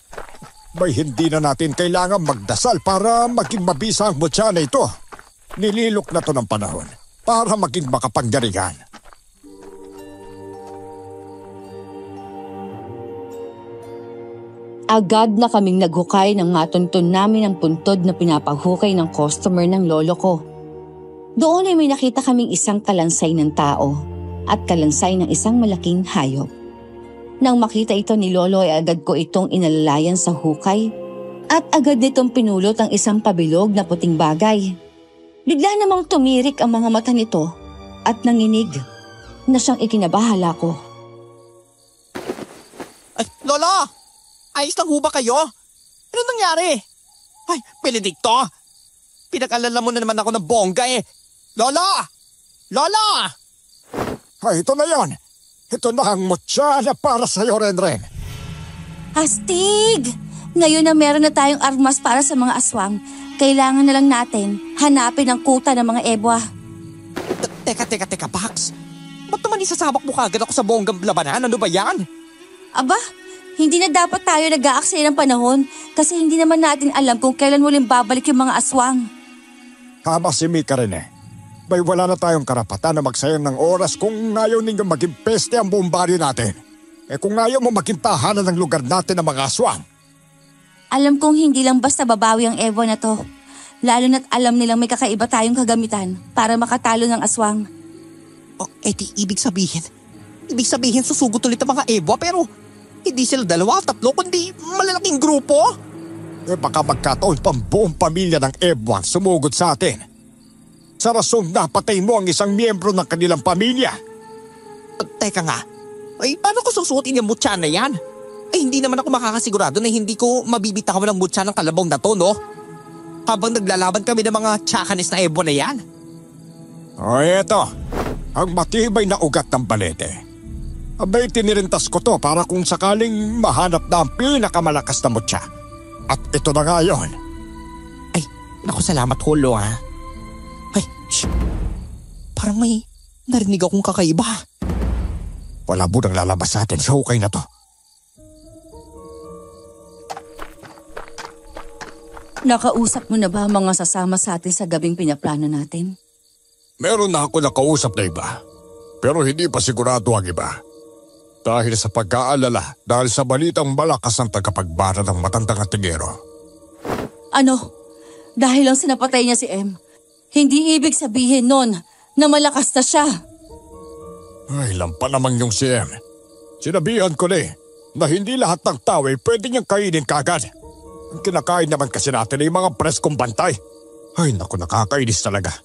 May hindi na natin kailangan magdasal para maging mabisa ang mutya na ito. Nililok na to ng panahon para maging makapangyarihan. Agad na kaming naghukay nang matuntun namin ang puntod na pinapahukay ng customer ng lolo ko. Doon ay may nakita kaming isang kalansay ng tao at kalansay ng isang malaking hayop. Nang makita ito ni Lolo ay agad ko itong inalalayan sa hukay at agad nitong pinulot ang isang pabilog na puting bagay. Bigla namang tumirik ang mga mata nito at nanginig na siyang ikinabahala ko. Ay, Lolo! Ayos lang ho ba kayo? Ano nangyari? Ay, Benedicto! Pinag-alala mo na naman ako ng bongga Lolo! Lolo! Ay, ito na yon. Ito na ang mutya na para sa'yo, Renren. Astig! Ngayon na meron na tayong armas para sa mga aswang, kailangan na lang natin hanapin ang kuta ng mga ebwa. Teka, Pax. Ba't naman isasabak mo kagad ako sa bonggang labanan? Ano ba yan? Aba, hindi na dapat tayo nag-aaksaya ng panahon kasi hindi naman natin alam kung kailan muling babalik yung mga aswang. Tama si Mika rin May wala na tayong karapatan na magsayang ng oras kung ayaw ninyo maging peste ang buong baryo natin. Kung ayaw mo maging tahanan ng lugar natin ng mga aswang. Alam kong hindi lang basta babawi ang ebwa na to. Lalo na't alam nilang may kakaiba tayong kagamitan para makatalo ng aswang. Ibig sabihin susugod ulit ang mga ebwa pero hindi sila 2 o 3 kundi malalaking grupo? Baka magkataon pang buong pamilya ng ebwa sumugod sa atin. Sa rasong napatay mo ang isang miyembro ng kanilang pamilya. Teka nga, paano ko susuotin yung mutya na yan? hindi naman ako makakasigurado na hindi ko mabibitawan ng mutya ng kalabaw na to, no? Habang naglalaban kami ng mga tsakanis na ebon na yan. O eto, ang matibay na ugat ng balete. Abay, tinirintas ko to para kung sakaling mahanap na ang pinakamalakas na mutya. At ito na nga yun. Ay, naku, salamat Holo ha. Ay, shh. Parang may narinig akong kakaiba. Wala mo nang lalabas sa atin sa hukay na to. Nakausap mo na ba ang mga sasama sa atin sa gabing pinaplano natin? Meron na ako nakausap na iba. Pero hindi pa sigurado ang iba. Dahil sa pag-aalala, dahil sa balitang malakas ang tagapagbara ng matandang atigero. Ano? Dahil lang sinapatay niya si M. Hindi ibig sabihin nun na malakas na siya. Ay, lampa naman yung si M. Sinabihan ko na hindi lahat ng tao ay pwede niyang kainin kagad. Ang kinakain naman kasi natin ay mga preskong bantay. Ay, naku, nakakainis talaga.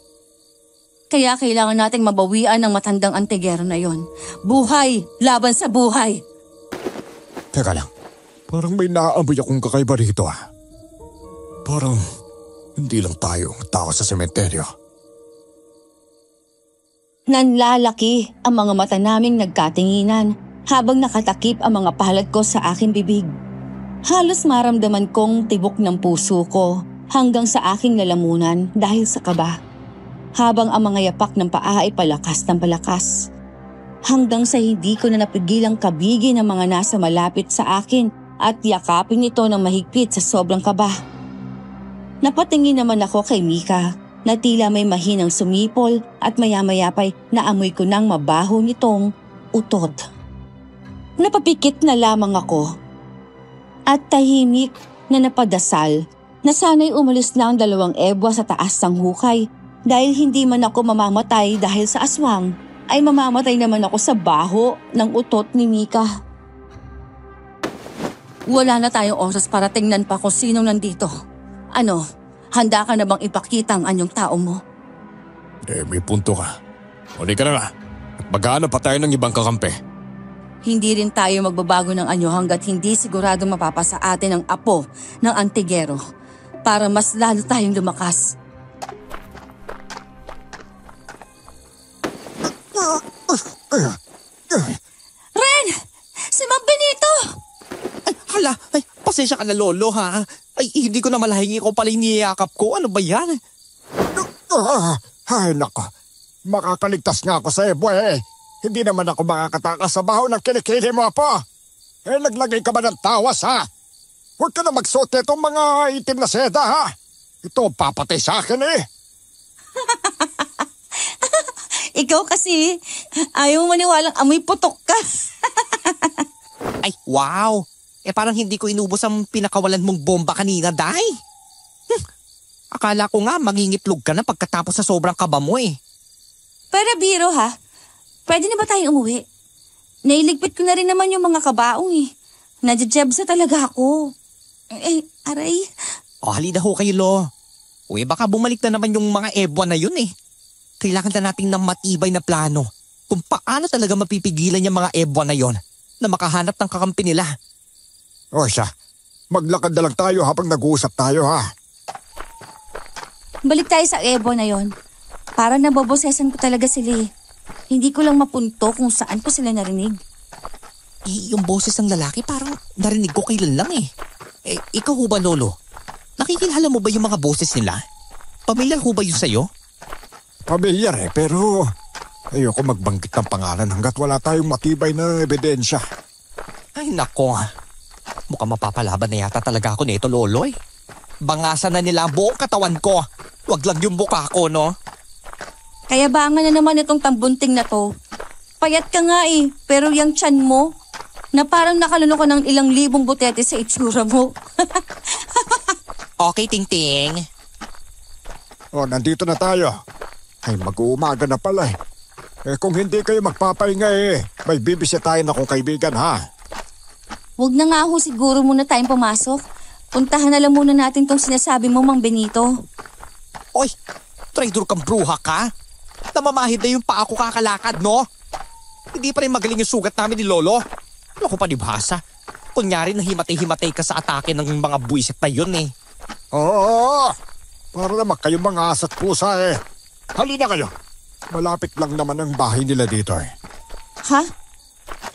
Kaya kailangan nating mabawian ng matandang antigero na yon. Buhay! Laban sa buhay! Teka lang, parang may naaamoy akong kakaiba rito ah. Parang hindi lang tayo tao sa sementeryo. Nanlalaki ang mga mata naming nagkatinginan habang nakatakip ang mga palad ko sa aking bibig. Halos maramdaman kong tibok ng puso ko hanggang sa aking lalamunan dahil sa kaba. Habang ang mga yapak ng paa ay palakas ng palakas. Hanggang sa hindi ko na napigilang kabigin ang mga nasa malapit sa akin at yakapin ito ng mahigpit sa sobrang kaba. Napatingin naman ako kay Mika na tila may mahinang sumipol at maya-maya pa'y naamoy ko ng mabaho nitong utot. Napapikit na lamang ako at tahimik na napadasal na sana'y umalis na ang 2 ebwa sa taas ng hukay dahil hindi man ako mamamatay dahil sa aswang ay mamamatay naman ako sa baho ng utot ni Mika. Wala na tayong oras para tingnan pa kung sinong nandito. Ano, handa ka na bang ipakita ang anyong tao mo? May punto ka. Uli ka na nga at maghanap pa tayo ng ibang kakampi. Hindi rin tayo magbabago ng anyo hanggat hindi sigurado mapapasa atin ang apo ng antigero para mas lalo tayong lumakas. Ren! Si Mang Benito! Ay, hala, ay, pasensya ka na Lolo ha. Ay, hindi ko na malahingi ko pala yung niyakap ko. Ano ba yan? Ay, nako. Makakaligtas nga ako sa ebo eh. Hindi naman ako makakatakas sa baho ng kilikili mo, Apo. Naglagay ka ba ng tawas, ha? Huwag ka na magsuot itong mga itim na seda, ha? Ito, papatay sa akin, eh. Ikaw kasi, ayaw maniwalang amoy putok ka. Ay, wow. Parang hindi ko inubos ang pinakawalan mong bomba kanina, Day. Akala ko nga mangingitlog ka na pagkatapos sa sobrang kaba mo, eh. Pero biro, ha? Pwede na ba tayong umuwi? Nailigpit ko na rin naman yung mga kabaong eh. Nadjejebsa talaga ako. Aray. O halina ho kayo, Lo. Uy, baka bumalik na naman yung mga ebwa na yun eh. Kailangan na natin ng matibay na plano kung paano talaga mapipigilan yung mga ebwa na yon na makahanap ng kakampi nila. O siya, maglakad na lang tayo habang nag-uusap tayo, ha? Balik tayo sa ebwa na yon. Para nabobosesan ko talaga sila eh. Hindi ko lang mapunto kung saan ko sila narinig. Yung boses ng lalaki parang narinig ko kailan lang eh. Ikaw ho ba, Lolo? Nakikilala mo ba yung mga boses nila? Pamilyar ho ba yun sa'yo? Pamilyar eh, pero ayoko magbanggit ng pangalan hanggat wala tayong matibay na ebidensya. Ay nako, mukhang mapapalaban na yata talaga ako nito, Lolo eh. Bangasan na nila ang buong katawan ko. Wag lang yung mukha ko, no? Kaya bangan na naman itong tambunting na to. Payat ka nga eh, pero yung tiyan mo, na parang nakalunok ko ng ilang libong butete sa itsura mo. Okay, Ting Ting. O, nandito na tayo. Ay, mag-uumaga na pala eh. Kung hindi kayo magpapahinga eh, may bibisitahin akong kaibigan, ha? Huwag na nga ho siguro muna tayong pumasok. Puntahan na lang muna natin tong sinasabi mo, Mang Benito. Oy, traitor kang bruha ka? Namamahid na yung paa ko kakalakad, no? Hindi pa rin magaling yung sugat namin ni Lolo. Ano ko panibhasa? Kunyari na himatay-himatay ka sa atake ng mga buwisit na yun eh. Oo, para naman kayong mga asa't pusa eh. Halina kayo. Malapit lang naman ang bahay nila dito eh. Ha?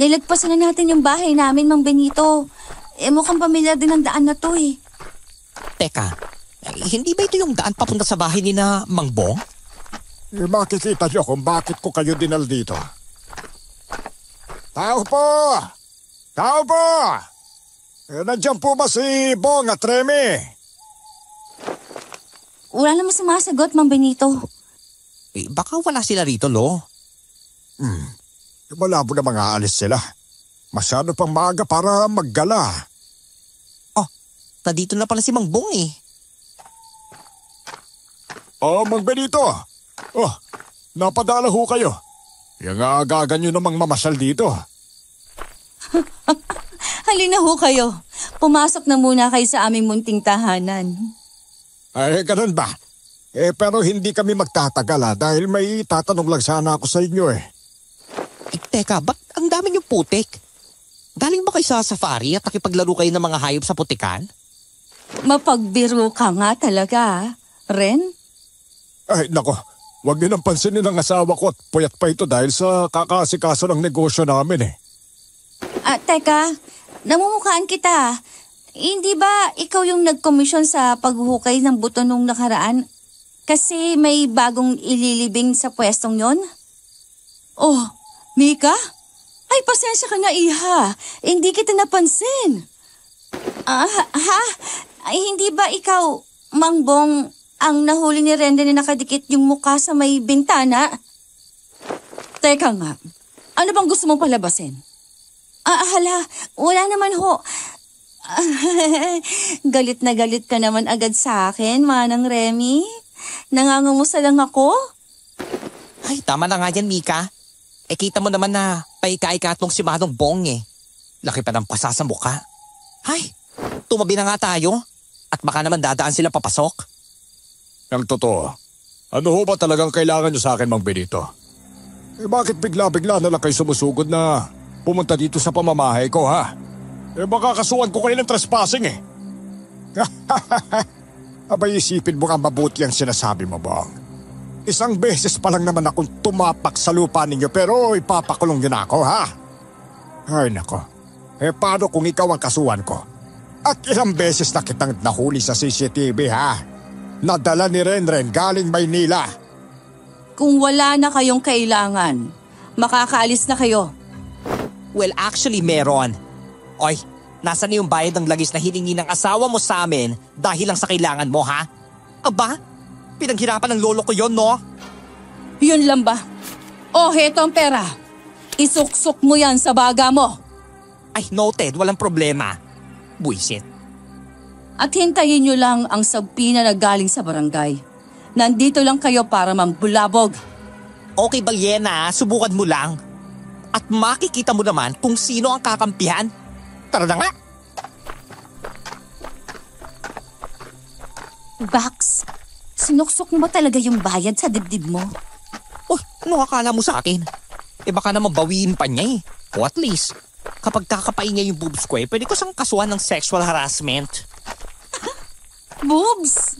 Nilagpasan na natin yung bahay namin, Mang Benito. Mukhang pamilyar din ang daan na to eh. Teka, hindi ba ito yung daan papunta sa bahay ni na Mang Bong? Makikita niyo kung bakit ko kayo dinal dito. Tao po! Tao po! Nandiyan po ba si Bong at Remy? Wala naman sumasagot, Mang Benito. Baka wala sila rito, Lo. Malabo na mga alis sila. Masyado pang maaga para maggala. Nandito na pala si Mang Bong eh. Mang Benito. Napadala ho kayo. Yung agagan nyo namang mamasyal dito. Halina ho kayo. Pumasok na muna kayo sa aming munting tahanan. Ay, ganun ba? Pero hindi kami magtatagal dahil may tatanong lang sana ako sa inyo eh. Teka, ba't ang dami niyong putik? Galing ba kayo sa safari at nakipaglaro kayo ng mga hayop sa putikan? Mapagbiro ka nga talaga, Ren. Ay, nako. Huwag niyo nang pansinin ang asawa ko at puyat pa ito dahil sa kakasikaso ng negosyo namin eh. Teka, namumukhaan kita. Hindi ba ikaw yung nagkomisyon sa paghuhukay ng buto nung nakaraan? Kasi may bagong ililibing sa pwestong yon? Oh, Mika? Ay, pasensya ka na, Iha. Hindi kita napansin. Ay, hindi ba ikaw, Mang Bong, ang nahuli ni Rende na nakadikit yung mukha sa may bintana? Teka nga, ano bang gusto mong palabasin? Hala, wala naman ho. Galit na galit ka naman agad sa akin, Manang Remy. Nangangumusta lang ako? Ay, tama na nga yan, Mika. Kita mo naman na paika-ikatong si Manong Bong eh. Laki pa ng pasa sa mukha. Ay, tumabi na nga tayo. At baka naman dadaan sila papasok. Ang totoo, ano ho ba talagang kailangan nyo sa akin, Mang Benito? Bakit bigla-bigla na lang kayo sumusugod na pumunta dito sa pamamahay ko, ha? Baka kasuhan ko kayo ng trespassing eh. Abay, isipin mo nga mabuti ang sinasabi mo, Bong. Isang beses pa lang naman akong tumapak sa lupa ninyo pero ipapakulong yun ako, ha? Ay, nako. Paano kung ikaw ang kasuhan ko? At ilang beses na kitang nahuli sa CCTV, ha? Nadala ni Renren galing Maynila. Kung wala na kayong kailangan, makakaalis na kayo. Well, actually meron. Oy, nasaan na yung bayad ng lagis na hiningi ng asawa mo sa amin dahil lang sa kailangan mo, ha? Aba, pinaghirapan ng lolo ko yon, no? Yun lang ba? Heto ang pera. Isuksok mo yan sa baga mo. Ay, noted, walang problema. Buisit. At hintayin nyo lang ang sabina na galing sa barangay. Nandito lang kayo para mambulabog. Okay, Balyena, subukan mo lang. At makikita mo naman kung sino ang kakampihan. Tara na nga! Bax, sinuksok mo ba talaga yung bayad sa dibdib mo? Ano akala mo sa akin? Baka naman bawiin pa niya eh. O at least, kapag kakapain niya yung boobs ko pwede ko siyang kasuhan ng sexual harassment. Boobs?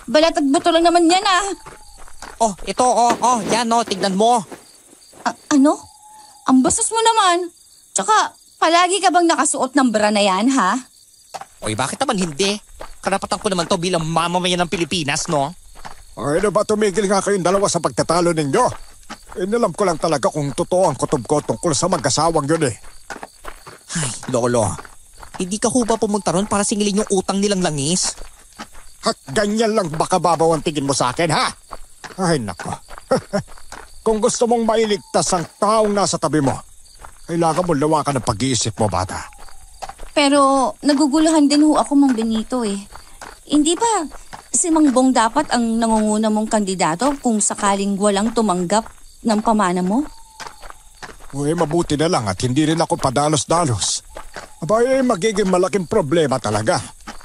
Balatag buto lang naman yan Ito, yan tignan mo. Ano? Ang bastos mo naman. Tsaka, palagi ka bang nakasuot ng bra na yan, ha? Bakit naman hindi? Karapatan ko naman to bilang mamamayan ng Pilipinas, no? Ano ba tumigil nga kayong dalawa sa pagtatalo ninyo? Inalam ko lang talaga kung totoo ang kutob ko tungkol sa mag-asawang yun eh. Ay, Lolo. Hindi ka ho ba pumunta ron para singilin yung utang nilang langis? At ganyan lang baka babaw ang tingin mo sa akin, ha? Ay, nako. Kung gusto mong mailigtas ang taong nasa tabi mo, kailangan mo lawakan ang pag-iisip mo, bata. Pero naguguluhan din ho ako, Mang Benito Hindi ba si Mang Bong dapat ang nangunguna mong kandidato kung sakaling walang tumanggap ng pamana mo? Mabuti na lang at hindi rin ako padalos-dalos. Abay, magiging malaking problema talaga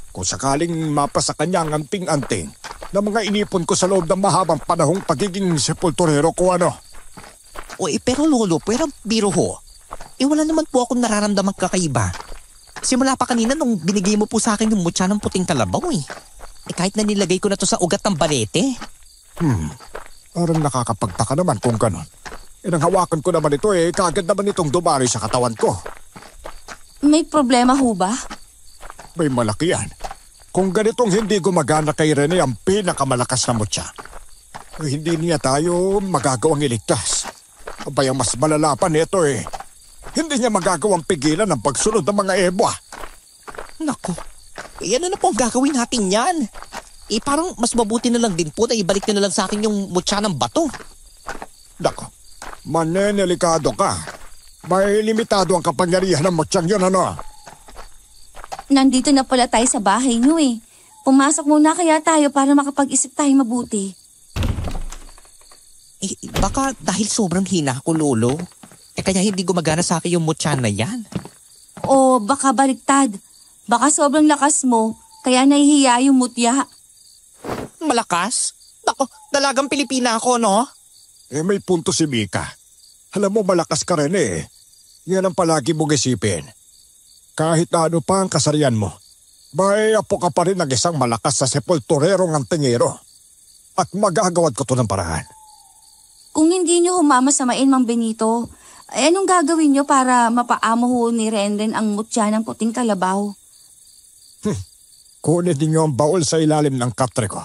kung sakaling mapasa kanya ang anting-anting na mga inipon ko sa loob ng mahabang panahong pagiging sepulturero ko, ano. Pero Lolo, biro ho. Wala naman po akong nararamdamang kakaiba. Simula pa kanina nung binigay mo po sa akin yung mutya ng puting kalabaw eh. Kahit na nilagay ko na to sa ugat ng balete. Parang nakakapagtaka naman kung ganon. Nang hawakan ko naman ito kagad naman itong dumari sa katawan ko. May problema ho ba? May malaki yan. Kung ganitong hindi gumagana kay Rene ang pinakamalakas na mutya, hindi niya tayo magagawang iligtas. Abay, ang mas malala pa nito hindi niya magagawang pigilan ang pagsunod ng mga ebwa. Naku, ano na po ang gagawin natin yan? Parang mas mabuti na lang din po na ibalik niyo na lang sa akin yung mutya ng bato. Naku, manenelikado ka. May limitado ang kapangyarihan ng mutyang yun, ano? Nandito na pala tayo sa bahay niyo Pumasok muna kaya tayo para makapag-isip tayo mabuti. Baka dahil sobrang hina ko, Lolo. Kaya hindi gumagana sa akin yung mutya na yan. O baka baliktad. Baka sobrang lakas mo, kaya nahihiya yung mutya. Malakas? Naku, dalagang Pilipina ako, no? May punto si Mika. Alam mo, malakas ka rin Yan ang palagi mong isipin. Kahit na ano pa ang kasarian mo, may apo ka pa rin ng isang malakas sa sepulturerong antingero. At magagawad ko to ng paraan. Kung hindi niyo humamasamain, Mang Benito, anong gagawin niyo para mapaamo ho ni Renden ang mutya ng puting kalabaw? Kunin niyo ang baul sa ilalim ng katre ko.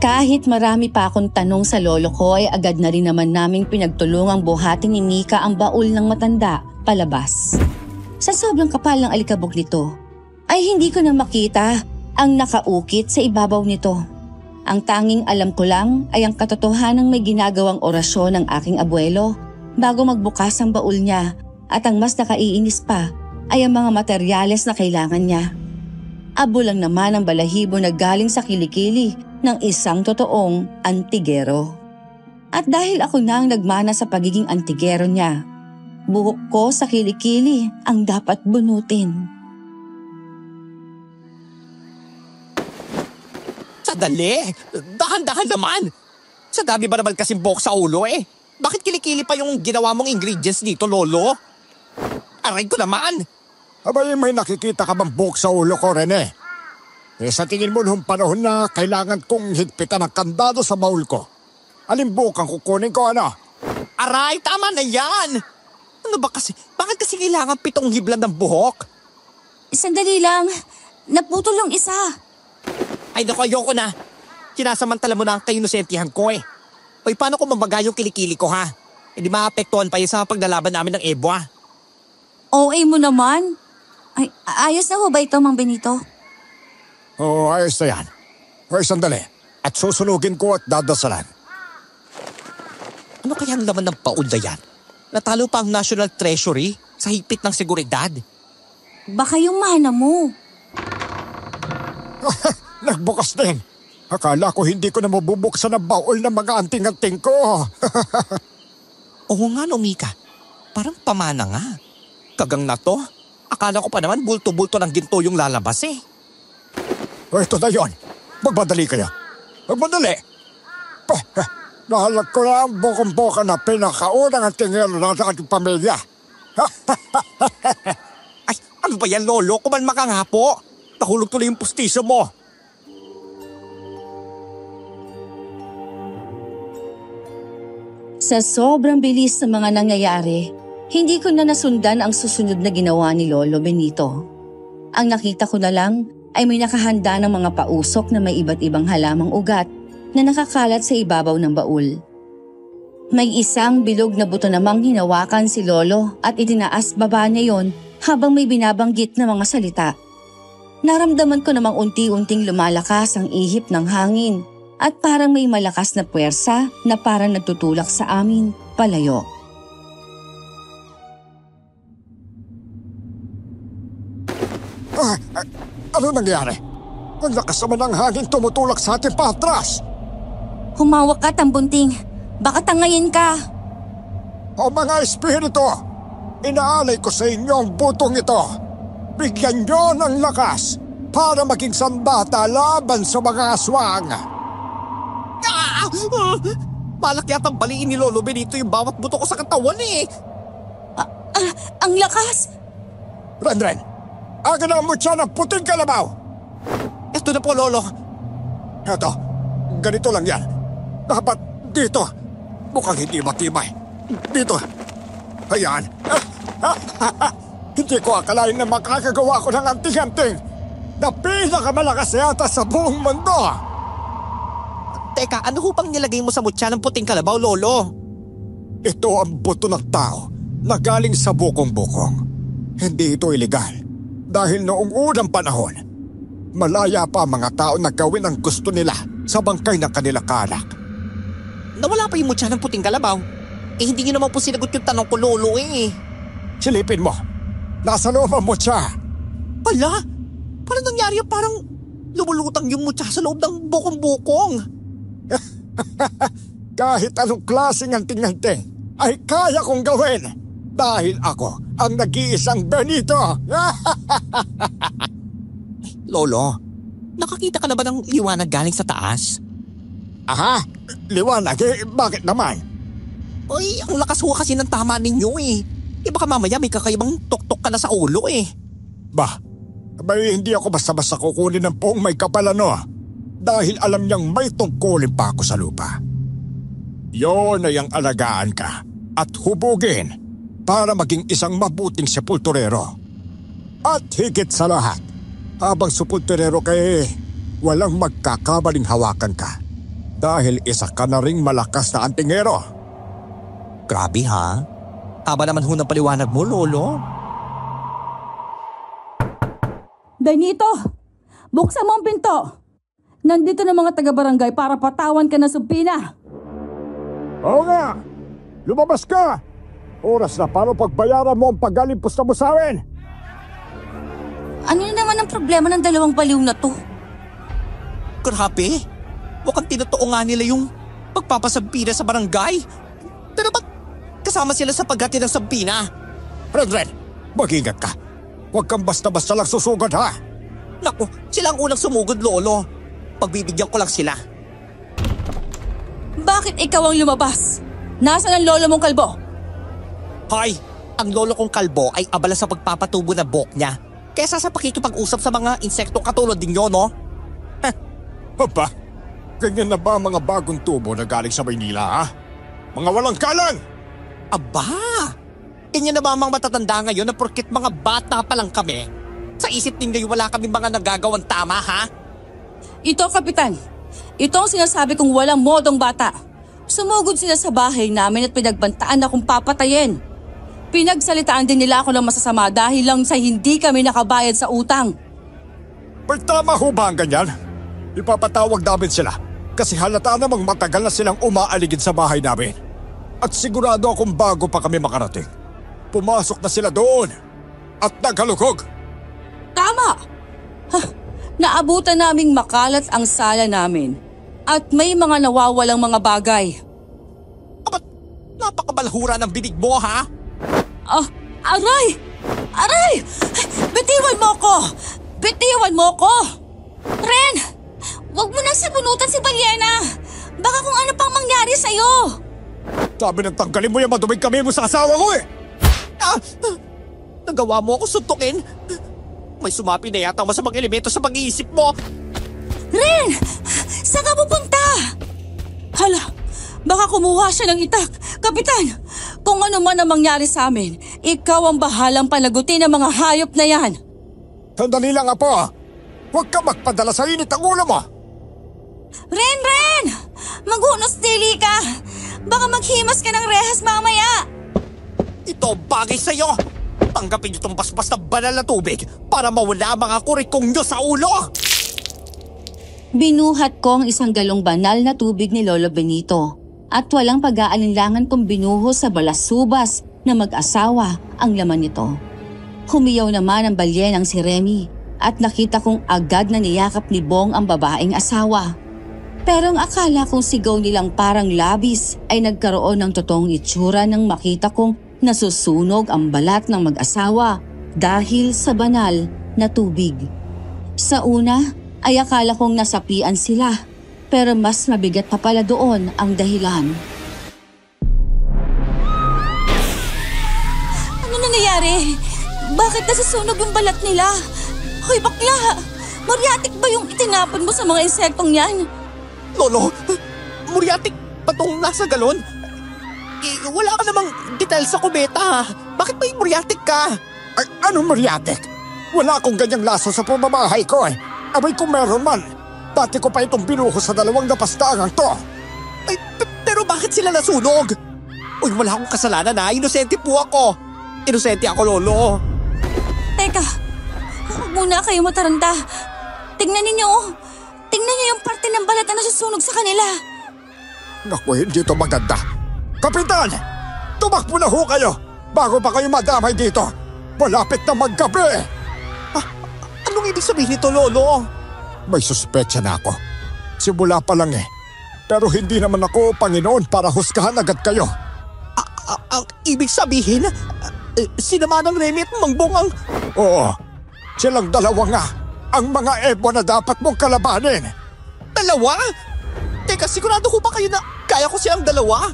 Kahit marami pa akong tanong sa lolo ko ay agad na rin naman naming pinagtulungang buhatin ni Mika ang baul ng matanda palabas. Sa sobrang kapal ng alikabok nito, ay hindi ko na makita ang nakaukit sa ibabaw nito. Ang tanging alam ko lang ay ang katotohanang may ginagawang orasyon ng aking abuelo bago magbukas ang baul niya at ang mas nakaiinis pa ay ang mga materyales na kailangan niya. Abo lang naman ang balahibo na galing sa kilikili ng isang totoong antigero. At dahil ako na ang nagmana sa pagiging antigero niya, buhok ko sa kilikili ang dapat bunutin. Sadali! Dahan-dahan naman! Sa dami ba naman kasing buhok sa ulo Bakit kilikili pa yung ginawa mong ingredients dito, Lolo? Aray ko naman! Abay, may nakikita ka bang buhok sa ulo ko, Rene? Sa tingin mo noong panahon na kailangan kong higpitan ang kandado sa baul ko, alin buhok ang kukunin ko, ano? Aray, tama na yan! Ano ba kasi? Bakit kasi kailangan 7 hibla ng buhok? Sandali lang, naputol yung isa. Ay naku, ayoko na. Sinasamantala mo na ang kainosentihan ko Oy, paano kung mabaga yung kilikili ko ha? Hindi maapektuhan pa yun sa paglalaban namin ng ebwa. OA mo naman. Ay, ayos na ho ba ito, Mang Benito? Oo, ayos na yan. Hoy, sandali. At susunugin ko at dadasalan. Ano kaya ang laman ng baul na yan? Natalo pa ang National Treasury sa higpit ng seguridad. Baka yung mana mo. Nagbukas din. Akala ko hindi ko na mabubuksan ang baul ng mga anting-anting ko. Oo nga no, Mika. Parang pamana nga. Kagang na to. Akala ko pa naman bulto-bulto ng ginto yung lalabas Ito na yun. Magmadali kayo. Magmadali. Nahalag ko na ang bukong-buka na pinakaunang antingero ng ating pamilya. Ay, ano ba yan, Lolo? Kumalma ka nga po. Nahulog tuloy yung pustisyo mo. Sa sobrang bilis sa mga nangyayari, hindi ko na nasundan ang susunod na ginawa ni Lolo Benito. Ang nakita ko na lang ay may nakahanda ng mga pausok na may iba't ibang halamang ugat na nakakalat sa ibabaw ng baul. May isang bilog na buto namang hinawakan si Lolo at itinaas baba niya yon habang may binabanggit na mga salita. Naramdaman ko namang unti-unting lumalakas ang ihip ng hangin at parang may malakas na puwersa na parang nagtutulak sa amin palayo. Ano nangyari? Ang lakas naman ng hangin tumutulak sa atin patras. Humawak ka, Tambunting. Baka tangayin ka. O mga espiritu, inaalay ko sa inyo ang butong ito. Bigyan nyo ng lakas para maging sandata laban sa mga aswang. Balak yatang baliin ni Lolo Benito yung bawat buto ko sa katawan eh. Ang lakas! Ren, akin ang mutya ng puting kalabaw! Eto na po, Lolo. Eto, ganito lang yan. Dapat dito. Mukhang hindi matibay. Dito. Ayan. Hindi ko akalain na makakagawa ko ng anting-anting na pinakamalakas yata sa buong mundo. Teka, ano ho bang nilagay mo sa mutya ng puting kalabaw, Lolo? Ito ang buto ng tao na galing sa bukong-bukong. Hindi ito ilegal dahil noong unang panahon, malaya pa ang mga tao na gawin ang gusto nila sa bangkay ng kanilang kanak. Nawala pa yung mutya ng puting kalabaw. Eh hindi niyo naman po sinagot yung tanong ko, Lolo eh. Silipin mo. Nasa loob ang mutya. Hala? Paano nangyari yung parang lumulutang yung mutya sa loob ng bukong-bukong? Kahit anong klaseng anting-anting ay kaya kong gawin dahil ako ang nag-iisang Benito. Lolo, nakakita ka na ba ng liwanag galing sa taas? Aha, liwanag eh, bakit naman? Ay, ang lakas ho kasi ng tama ninyo eh. Eh baka mamaya may kakaibang tuktok ka na sa ulo eh. Bah, hindi ako basta-basta kukunin ng poong may kapalano dahil alam niyang may tungkulin pa ako sa lupa. Yon ay ang alagaan ka at hubugin para maging isang mabuting sepulturero. At higit sa lahat, habang sepulturero kay walang magkakabaling hawakan ka dahil isa ka na ring malakas na antingero. Grabe ha? Haba naman ho ng paliwanag mo, Lolo. Benito! Buksan mo ang pinto! Nandito na mga taga-barangay para patawan ka na subpina. Oo nga! Lumabas ka! Oras na para pagbayaran mo ang pag-alimpusta mo sa amin! Ano na naman ang problema ng dalawang baliw na to? Grabe! Mukhang tinotoo nga nila yung pagpapasampina sa barangay. Pero ba't kasama sila sa paghati ng sampina? Ren, mag-ingat ka! Huwag kang basta-basta lang susugod ha! Naku, sila ang unang sumugod, Lolo. Pagbibigyan ko lang sila. Bakit ikaw ang lumabas? Nasaan ang lolo mong kalbo? Hoy, ang lolo kong kalbo ay abala sa pagpapatubo na buhok niya. Kesa sa pakikipag-usap sa mga insekto katulad ninyo, no? Aba, ganyan na ba ang mga bagong tubo na galing sa Maynila ha? Mga walang kalan! Aba! Ganyan na ba ang mga matatanda ngayon na porket mga bata pa lang kami? Sa isip ninyo wala kami mga nagagawang tama, ha? Ito, Kapitan. Ito ang sinasabi kong walang modong bata. Sumugod sila sa bahay namin at pinagbantaan na kung papatayin. Pinagsalitaan din nila ako ng masasama dahil lang sa hindi kami nakabayad sa utang. May tama ho ba ang ganyan? Ipapatawag namin sila kasi halata namang matagal na silang umaaligid sa bahay namin. At sigurado akong bago pa kami makarating, pumasok na sila doon at naghalukog. Tama! Naabutan naming makalat ang sala namin at may mga nawawalang mga bagay. Abat, napakabalhura ng binig mo, ha? Aray! Aray! Bitiwan mo ko! Bitiwan mo ko! Ren! Huwag mo nang sabunutan si Balyena! Baka kung ano pang mangyari sa'yo! Sabi ng tanggalin mo yung maduming kami mo sa asawa ko eh! Nagawa mo ako suntukin? May sumapi na yata masamang elemento sa pag-iisip mo. Ren! Saan ka pupunta? Hala, baka kumuha siya ng itak. Kapitan, kung ano man ang mangyari sa amin, ikaw ang bahalang panagutin ng mga hayop na yan. Sandali lang, Apo. Huwag ka magpadala sa init ang ulo mo. Ren! Maghunos dili ka. Baka maghimas ka ng rehas mamaya. Ito ang bagay sa'yo. Tanggapin niyo itong basbas na banal na tubig para mawala ang mga kurikong niyo sa ulo. Binuhat ko ang isang galong banal na tubig ni Lolo Benito at walang pag-aalinlangan kung binuhos sa balasubas na mag-asawa ang laman nito. Humiyaw naman ang balyenang si Remy at nakita kong agad na niyakap ni Bong ang babaeng asawa. Pero ang akala kong sigaw nilang parang labis ay nagkaroon ng totoong itsura nang makita kong nasusunog ang balat ng mag-asawa dahil sa banal na tubig. Sa una ay akala kong nasapian sila, pero mas mabigat pa pala doon ang dahilan. nangyayari? Bakit nasusunog yung balat nila? Hoy bakla! Muriatic ba yung itinapon mo sa mga insektong yan? Lolo, muriatic ba tong nasa galon? Wala ka namang detail sa kubeta. Bakit may muriatic ka? Ay, anong muriatic? Wala akong ganyang laso sa pamamahay ko eh. Abay kung meron man. Dati ko pa itong binuho sa 2 napastaangang to. Ay, pero bakit sila nasunog? Uy, wala akong kasalanan ha. Inosente po ako. Inosente ako, Lolo. Teka, huwag muna kayo mataranta. Tingnan ninyo oh. Tingnan niyo yung parte ng balat na nasusunog sa kanila. Naku, hindi ito maganda. Kapitan! Tumakbo na ho kayo bago pa kayo madamay dito. Malapit na maggabi. Anong ibig sabihin nito, Lolo? May suspecha na ako. Simula pa lang eh. Pero hindi naman ako Panginoon para husgahan agad kayo. Ang ibig sabihin, sinama ng Remy at Mangbong ang... Oo, silang dalawa nga ang mga Ebwa na dapat mong kalabanin. Dalawa? Teka, sigurado ko ba kayo na kaya ko silang dalawa?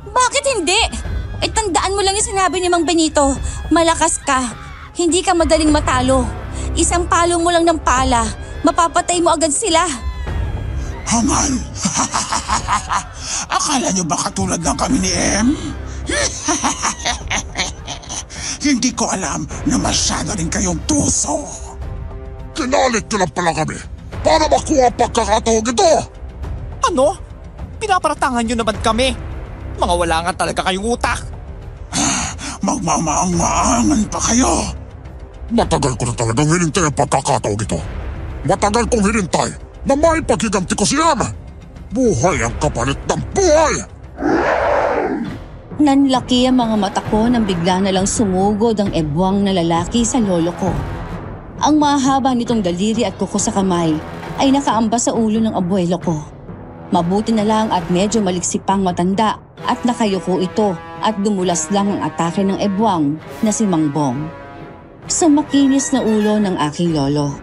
Bakit hindi? Eh tandaan mo lang yung sinabi ni Mang Benito. Malakas ka. Hindi ka madaling matalo. Isang palo mo lang ng pala. Mapapatay mo agad sila. Hangal! Akala niyo ba katulad ng kami ni M? Hindi ko alam na masyado rin kayong tuso. Kinalit ko lang pala kami para makuha pagkakataon ito. Ano? Pinaparatangan nyo naman kami. Mga wala nga talaga kayong utak. Magmamaang-maangan pa kayo. Matagal ko na talagang hinintay ang pagkakataon ito. Matagal kong hinintay na may paghiganti ko si Em. Buhay ang kapalit ng buhay! Nanlaki ang mga mata ko nang bigla na lang sumugod ang ebwang na lalaki sa lolo ko. Ang mahaba nitong daliri at kuko sa kamay ay nakaamba sa ulo ng abuelo ko. Mabuti na lang at medyo maliksi pang matanda at nakayuko ito at dumulas lang ang atake ng ebwang na si Mangbong. Sa makinis na ulo ng aking lolo.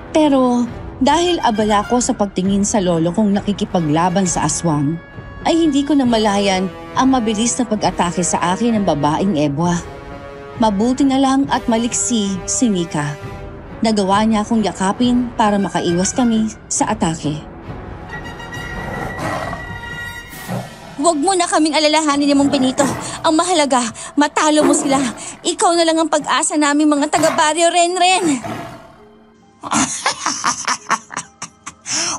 Pero dahil abala ko sa pagtingin sa lolo kong nakikipaglaban sa aswang, ay hindi ko namalayan ang mabilis na pag-atake sa akin ng babaeng ebwa. Mabuti na lang at maliksi si Mika. Nagawa niya akong yakapin para makaiwas kami sa atake. Huwag mo na kaming alalahanin ni Mang Benito. Ang mahalaga, matalo mo sila. Ikaw na lang ang pag-asa naming mga taga-baryo Renren.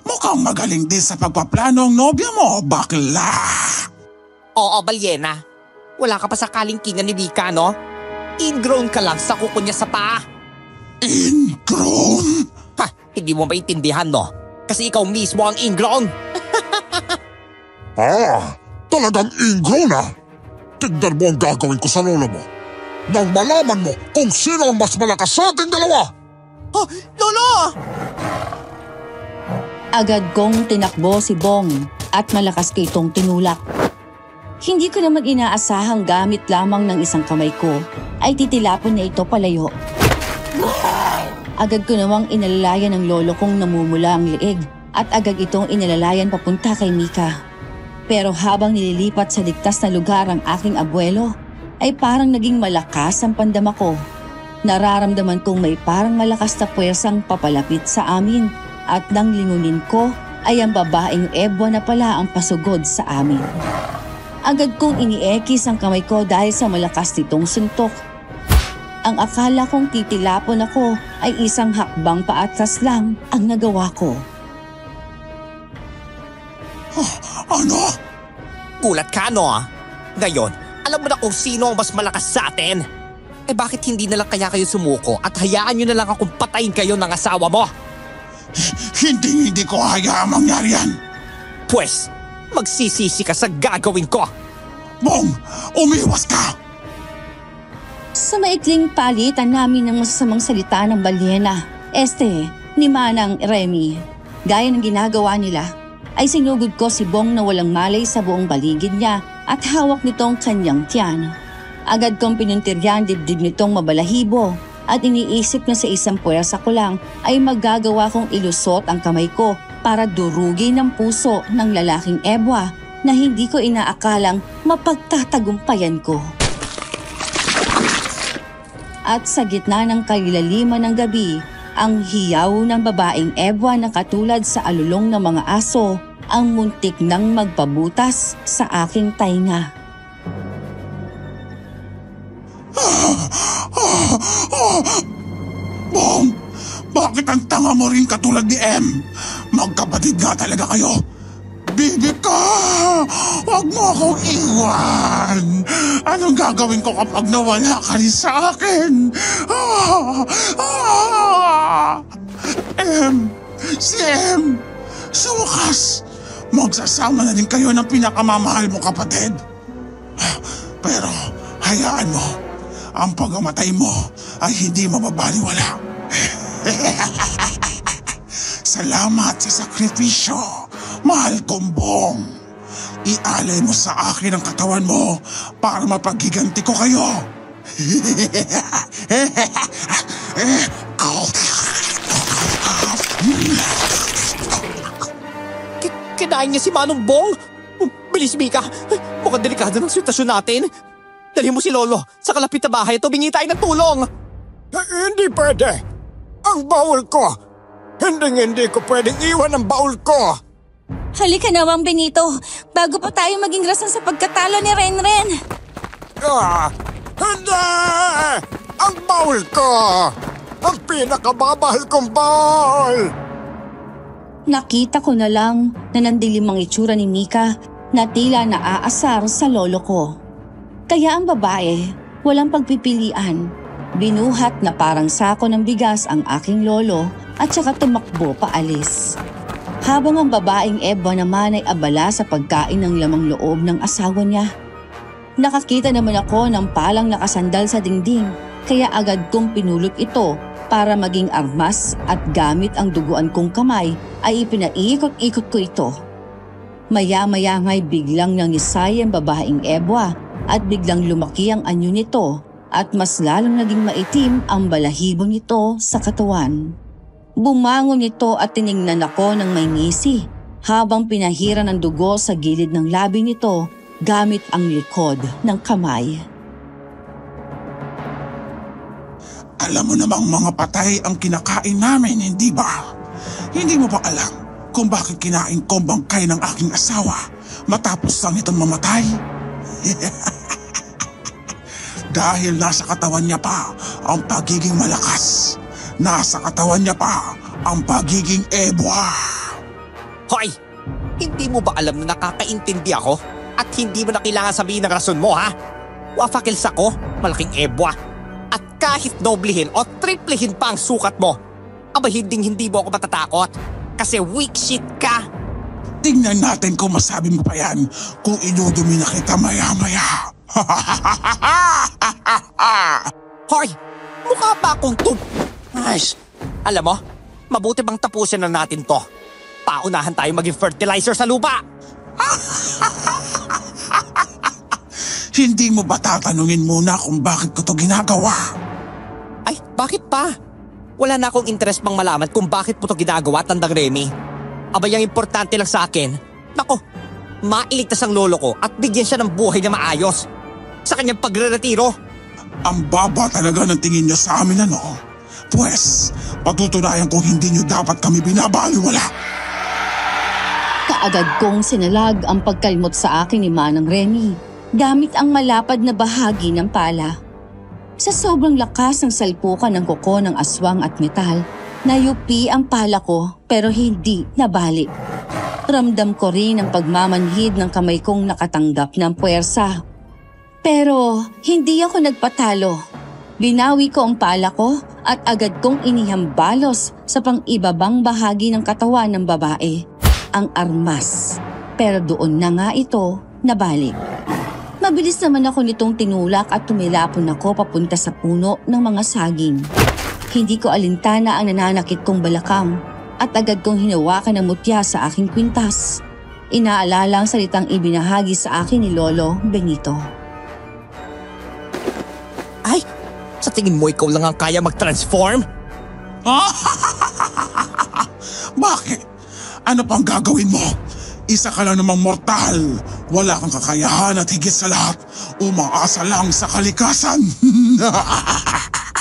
Mukhang magaling din sa pagpaplano ang nobya mo, bakla. Oo, Balyena. Wala ka pa sa kalingkingan ni Mika, no? Ingrown ka lang sa kuko niya sa paa. Ingrown? Ha, hindi mo maintindihan, no? Kasi ikaw mismo ang ingrown. Talagang ingrown ah. Tignan mo ang gagawin ko sa lolo mo. Nang malaman mo kung sino ang mas malakas sa ating dalawa. Oh, Lolo! Agad kong tinakbo si Bong at malakas kitong tinulak. Hindi ko naman inaasahang gamit lamang ng isang kamay ko ay titilapon na ito palayo. Agad ko namang inalalayan ng lolo kong namumula ang leeg at agad itong inalalayan papunta kay Mika. Pero habang nililipat sa ligtas na lugar ang aking abuelo, ay parang naging malakas ang pandama ko. Nararamdaman kong may parang malakas na puwersang papalapit sa amin at nang lingunin ko ay ang babaeng ebwa na pala ang pasugod sa amin. Agad kong iniekis ang kamay ko dahil sa malakas nitong suntok. Ang akala kong titilapon ako ay isang hakbang paatras lang ang nagawa ko. Ano? Gulat ka, no? Ngayon, alam mo na kung sino ang mas malakas sa atin. Eh bakit hindi na lang kaya kayo sumuko at hayaan nyo na lang akong patayin kayo ng asawa mo? Hindi ko hayaang mangyari yan. Pwes, magsisisi ka sa gagawin ko. Bong, umiwas ka! Sa maikling palitan namin ng masasamang salita ng Balyena, ni Manang Remy, gaya ng ginagawa nila, ay sinugod ko si Bong na walang malay sa buong baligid niya at hawak nitong kanyang tiyan. Agad kong pinuntirya ang dibdib nitong mabalahibo at iniisip na sa isang puwersa ko lang ay magagawa kong ilusot ang kamay ko para durugin ang puso ng lalaking ebwa na hindi ko inaakalang mapagtatagumpayan ko. At sa gitna ng kailaliman ng gabi, ang hiyaw ng babaeng Ebwa na katulad sa alulong ng mga aso ang muntik nang magpabutas sa aking tainga. Bong, bakit ang tanga mo rin katulad ni M? Magkapatid nga talaga kayo. Bibi ka! Huwag mo akong iwan! Anong gagawin ko kapag nawala ka rin sa akin? Si M! Sa wakas, magsasama na din kayo ng pinakamamahal mo kapatid. Pero hayaan mo, ang pagkamatay mo ay hindi mababaliwala. Salamat sa sakripisyo, mahal kong Bong. Ialay mo sa akin ang katawan mo para mapaghiganti ko kayo. Kinain niya si Manong Bong? Bilis, Mika. Mukhang delikado ng sitwasyon natin. Dali mo si Lolo sa kalapit na bahay at humingi tayo ng tulong. Hindi pwede. Ang baul ko. Hindi ko pwedeng iwan ang baul ko. Halika na, Mang Benito, bago pa tayo maging rason sa pagkatalo ni Renren. Hindi! Ang baul ko! Ang pinakamamahal kong baul! Nakita ko na lang na nandilim ang itsura ni Mika na tila naaasar sa lolo ko. Kaya ang babae, walang pagpipilian, binuhat na parang sako ng bigas ang aking lolo at saka tumakbo paalis. Habang ang babaeng Ebwa naman ay abala sa pagkain ng lamang loob ng asawa niya. Nakakita naman ako ng palang nakasandal sa dingding, kaya agad kong pinulot ito para maging armas at gamit ang duguan kong kamay ay ipinaikot-ikot ko ito. Maya-maya nga'y biglang nangisay ang babaeng Ebwa at biglang lumaki ang anyo nito at mas lalong naging maitim ang balahibo nito sa katawan. Bumangon ito at tiningnan ako ng may ngisi habang pinahira ng dugo sa gilid ng labi nito gamit ang likod ng kamay. Alam mo namang mga patay ang kinakain namin, hindi ba? Hindi mo ba alam kung bakit kinain ko ang bangkay ng aking asawa matapos lang itong mamatay? Dahil nasa katawan niya pa ang pagiging malakas. Nasa katawan niya pa ang pagiging Ebwa. Hoy! Hindi mo ba alam na nakakaintindi ako? At hindi mo na kailangan sabihin ng rason mo, ha? Wafakils ako, malaking Ebwa. At kahit doblehin o triplehin pa ang sukat mo, aba hindi mo ako matatakot. Kasi weak shit ka. Tingnan natin kung masabi mo pa yan kung inudumi na kita maya-maya. Hoy! Mukha pa akong Nice. Alam mo, mabuti bang tapusin na natin to. Paunahan tayo maging fertilizer sa lupa. Hindi mo ba tatanungin muna kung bakit ko to ginagawa? Ay, bakit pa? Wala na akong interest pang malaman kung bakit mo to ginagawa, Tandang Remy. Abay, ang importante lang sa akin, nako, mailigtas ang lolo ko at bigyan siya ng buhay na maayos. Sa kanyang pagre-retiro. Ang baba talaga ng tingin niyo sa amin, ano? Pwes, patutunayan kung hindi niyo dapat kami binabaliwala. Kaagad kong sinalag ang pagkalmot sa akin ni Manang Remy gamit ang malapad na bahagi ng pala. Sa sobrang lakas ng salpukan ng kuko ng aswang at metal, nayupi ang pala ko pero hindi nabali. Ramdam ko rin ang pagmamanhid ng kamay kong nakatanggap ng puwersa. Pero hindi ako nagpatalo. Binawi ko ang pala ko at agad kong inihambalos sa pang-ibabang bahagi ng katawan ng babae, ang armas. Pero doon na nga ito nabalik. Mabilis naman ako nitong tinulak at tumilapon ako papunta sa puno ng mga saging. Hindi ko alintana ang nananakit kong balakang at agad kong hinawakan ng mutya sa aking kwintas. Inaalala ang salitang ibinahagi sa akin ni Lolo Benito. Ay! Sa tingin mo ikaw lang ang kaya mag-transform? Bakit? Ano pang gagawin mo? Isa ka lang namang mortal. Wala kang kakayahan at higit sa lahat, umaasa lang sa kalikasan.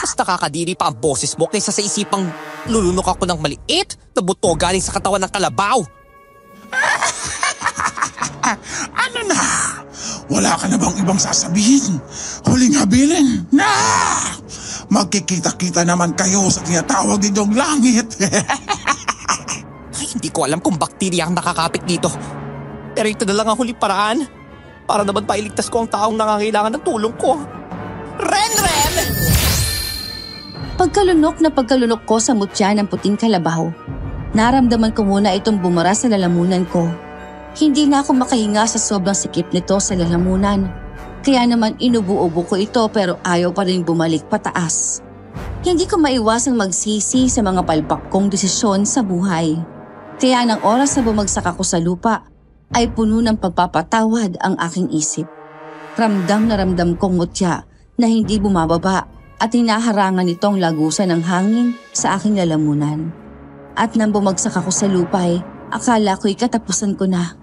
Mas nakakadiri pa ang boses mo kaysa sa isipang lulunok ako ng maliit na buto galing sa katawan ng kalabaw. Ano na? Wala ka na bang ibang sasabihin? Huling habilin na! Magkikita-kita naman kayo sa tinatawag ninyong langit. Ay, hindi ko alam kung bakterya ang nakakapit dito. Pero ito na lang ang huling paraan para naman mailigtas ko ang taong nangangailangan ng tulong ko. Ren! Pagkalunok ko sa mutya ng puting kalabaw, naramdaman ko muna itong bumara sa lalamunan ko. Hindi na ako makahinga sa sobrang sikip nito sa lalamunan. Kaya naman inubo-ubo ko ito pero ayaw pa rin bumalik pataas. Hindi ko maiwasang magsisi sa mga palpak kong desisyon sa buhay. Kaya ng oras na bumagsak ako sa lupa, ay puno ng pagpapatawad ang aking isip. Ramdam na ramdam kong mutya na hindi bumababa at hinaharangan itong lagusan ng hangin sa aking lalamunan. At nang bumagsak ako sa lupa akala ko'y katapusan ko na.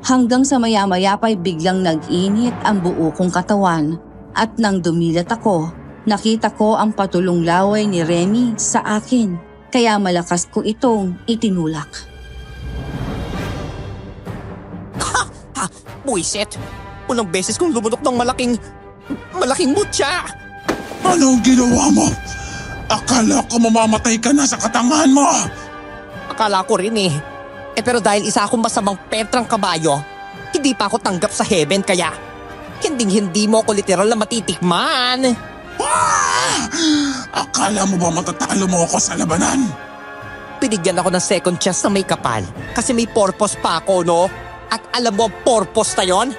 Hanggang sa maya-maya pa'y biglang nag-init ang buo kong katawan at nang dumilat ako, nakita ko ang patulong laway ni Remy sa akin kaya malakas ko itong itinulak. Ha! Buisit! Unang beses kong lumunok ng malaking mutya! Anong ginawa mo? Akala ko mamamatay ka na sa katangahan mo. Akala ko rin pero dahil isa akong masamang petrang kabayo, hindi pa ako tanggap sa heaven kaya hindi mo ako literal na matitikman. Akala mo ba matatalo mo ako sa labanan? Binigyan ako ng second chance na may kapal kasi may purpose pa ako, no? At alam mo ang purpose na yon?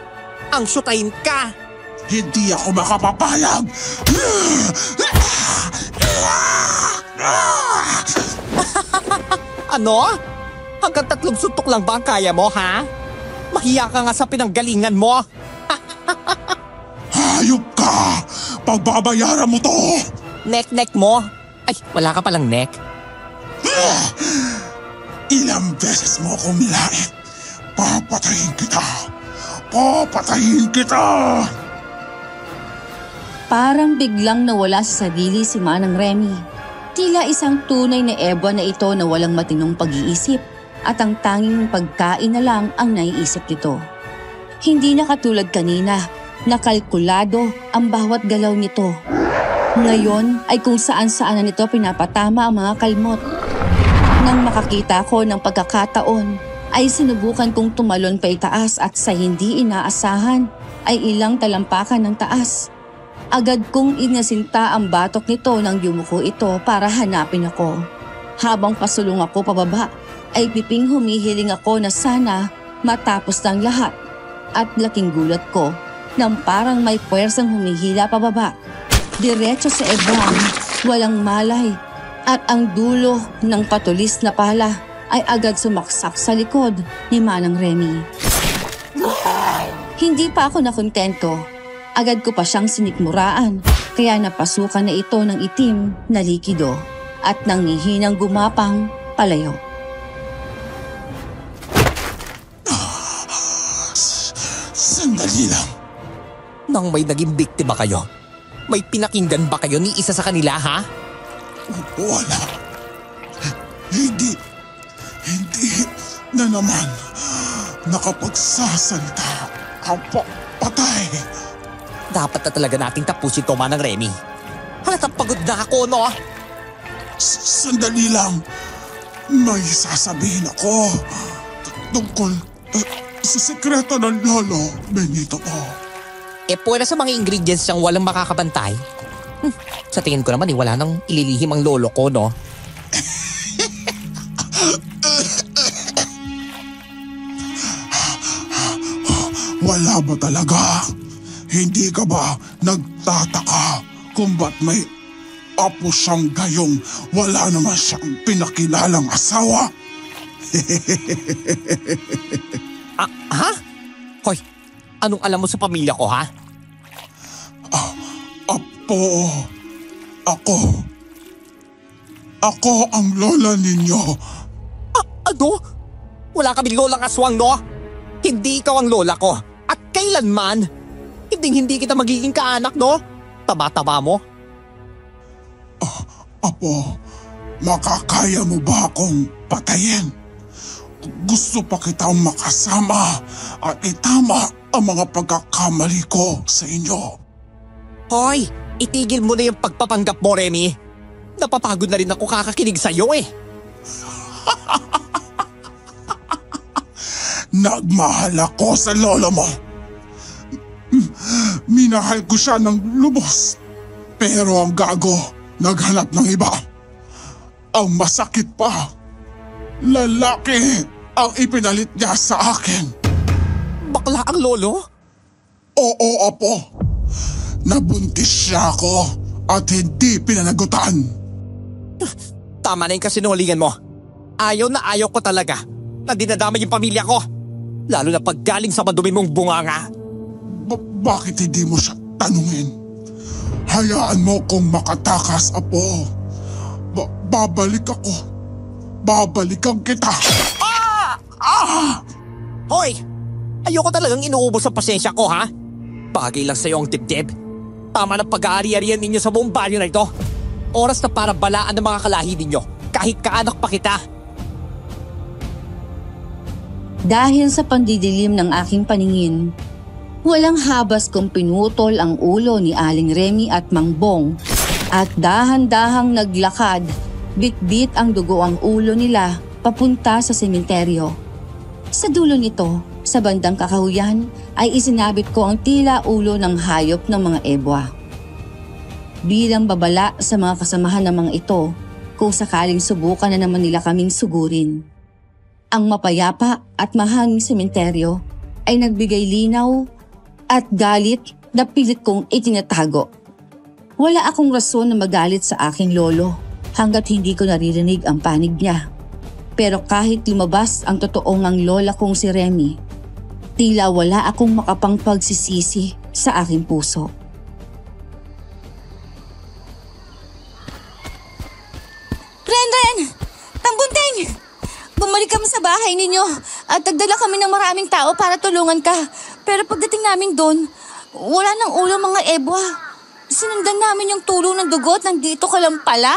Ang syutahin ka! Hindi ako makapapayag! Ano? Hanggang 3 suntok lang ba ang kaya mo, ha? Mahiya ka nga sa pinanggalingan mo. Hayop ka! Pagbabayaran mo to! Neck mo? Ay, wala ka palang neck. Ilang beses mo akong nilait. Papatayin kita! Papatayin kita! Parang biglang nawala sa sarili si Manang Remy. Tila isang tunay na eba na ito na walang matinong pag-iisip at ang tanging pagkain na lang ang naiisip nito. Hindi na katulad kanina, nakalkulado ang bawat galaw nito. Ngayon ay kung saan-saan na nito pinapatama ang mga kalmot. Nang makakita ko ng pagkakataon, ay sinubukan kong tumalon pa itaas at sa hindi inaasahan ay ilang talampakan ng taas. Agad kong inasinta ang batok nito nang yumuko ito para hanapin ako. Habang pasulong ako pababa, ay piping humihiling ako na sana matapos ng lahat. At laking gulat ko nang parang may puwersang humihila pababa. Diretso sa ebrang, walang malay. At ang dulo ng patulis na pala ay agad sumaksak sa likod ni Manang Remy. Hindi pa ako nakontento. Agad ko pa siyang sinikmuraan kaya napasukan na ito ng itim na likido at nanghihinang gumapang palayo. Sandali lang. Nang may naging biktima kayo, may pinakinggan ba kayo ni isa sa kanila, ha? Wala. Hindi na naman nakapagsasalita ang patay. Dapat na talaga nating tapusin to, Manang Remy. Halatang pagod na ako, no? Sandali lang. May sasabihin ako tungkol sa sekreto ng lolo Benito ko. Pwera sa mga ingredients siyang walang makakabantay. Sa tingin ko naman wala nang ililihim ang lolo ko, no? Wala ba talaga? Hindi ka ba nagtataka kung ba't may apo siyang gayong wala naman siyang pinakilalang asawa? Ha? Hoy, anong alam mo sa pamilya ko, ha? Apo, ako ang lola ninyo. Ano? Wala kaming lolang aswang, no? Hindi ikaw ang lola ko. At kailanman, hindi kita magiging kaanak, no? Taba-taba mo. Apo, makakaya mo ba akong patayin? Gusto pa kitang makasama at itama ang mga pagkakamali ko sa inyo. Hoy, itigil mo na yung pagpapanggap mo, Remy. Napapagod na rin ako kakakinig sa'yo eh. Nagmahal ako sa lolo mo. Minahal ko siya ng lubos. Pero ang gago, naghanap ng iba. Ang masakit pa, lalaki ang ipinalit niya sa akin. Bakla ang lolo? Oo, Apo. Nabuntis siya ako at hindi pinanagutan. Tama na yung kasinungalingan mo. Ayaw na ayaw ko talaga na dinadamay yung pamilya ko. Lalo na paggaling sa madumi mong bunganga. Bakit hindi mo siya tanungin? Hayaan mo kung makatakas, Apo. Babalik ako. Babalikan kita. Hoy! Ayoko talagang inuubos ang pasensya ko, ha? Bagay lang sa'yo ang dibdib. Tama na pag-aari-arian ninyo sa buong banyo na ito. Oras na para balaan ng mga kalahi ninyo, kahit kaanak pa kita. Dahil sa pandidilim ng aking paningin, walang habas kong pinutol ang ulo ni Aling Remy at Mang Bong at dahan-dahang naglakad, bit-bit ang dugo ang ulo nila papunta sa sementeryo. Sa dulo nito, sa bandang kakahuyan, ay isinabit ko ang tila ulo ng hayop ng mga ebwa. Bilang babala sa mga kasamahan ng mga ito, kung sakaling subukan na naman nila kaming sugurin. Ang mapayapa at mahanging sementeryo ay nagbigay linaw at galit na pilit kong itinatago. Wala akong rason na magalit sa aking lolo hanggat hindi ko naririnig ang panig niya. Pero kahit lumabas ang totoong ang lola kong si Remy, tila wala akong makapangpagsisisi sa aking puso. Ren! Tambunting! Bumalik kami sa bahay ninyo at nagdala kami ng maraming tao para tulungan ka. Pero pagdating namin doon, wala nang ulo mga ebwa. Sinundan namin yung tulo ng dugo at nandito ka lang pala.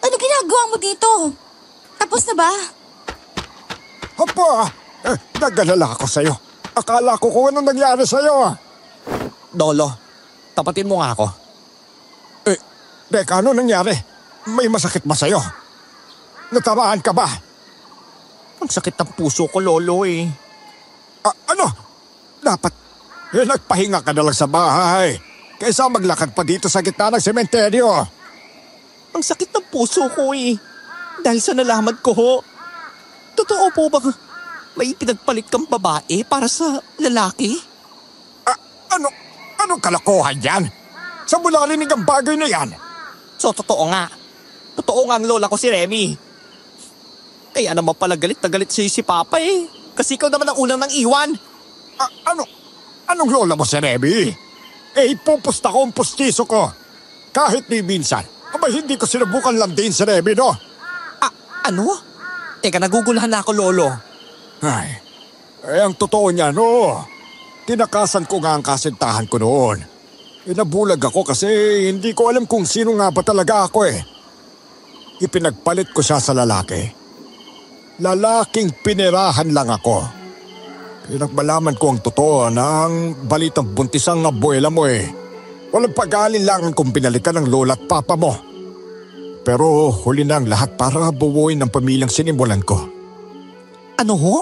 Ano ginagawa mo dito? Tapos na ba? Apa, nagalala ako sa'yo. Akala ko kung anong nangyari sa'yo. Lolo, tapatin mo nga ako. Teka, ano nangyari? May masakit ba sa'yo? Natamaan ka ba? Ang sakit ng puso ko, Lolo eh. Ano? Dapat, nagpahinga ka na lang sa bahay. Kaysa maglakad pa dito sa gitna ng sementeryo. Ang sakit ng puso ko eh. Dahil sa nalaman ko ho. Totoo po ba may pinagpalit kang babae para sa lalaki? Anong kalokohan yan? Sa mula rinig ang bagay na yan? So totoo nga. Totoo nga ang lola ko si Remy. Kaya naman pala galit na galit si Papa eh. Kasi ikaw naman ang unang nang iwan. Anong lola mo si Remy? Ipupusta ko ang pustiso ko. Kahit ni minsan, hindi ko sinubukan lang din si Remy, no? Ano? Teka, nagugulahan na ako, Lolo. Ay, ang totoo niya, no? Tinakasan ko nga ang kasintahan ko noon. Nabulag ako kasi hindi ko alam kung sino nga ba talaga ako eh. Ipinagpalit ko siya sa lalaki. Lalaking pinirahan lang ako. Pinagbalaman ko ang totoo na ang balitang buntisang abuela mo eh. Walang pag-aalinlangan kung pinalikan ng lola at papa mo. Pero huli na ang lahat para buuin ng pamilyang sinimulan ko. Ano ho?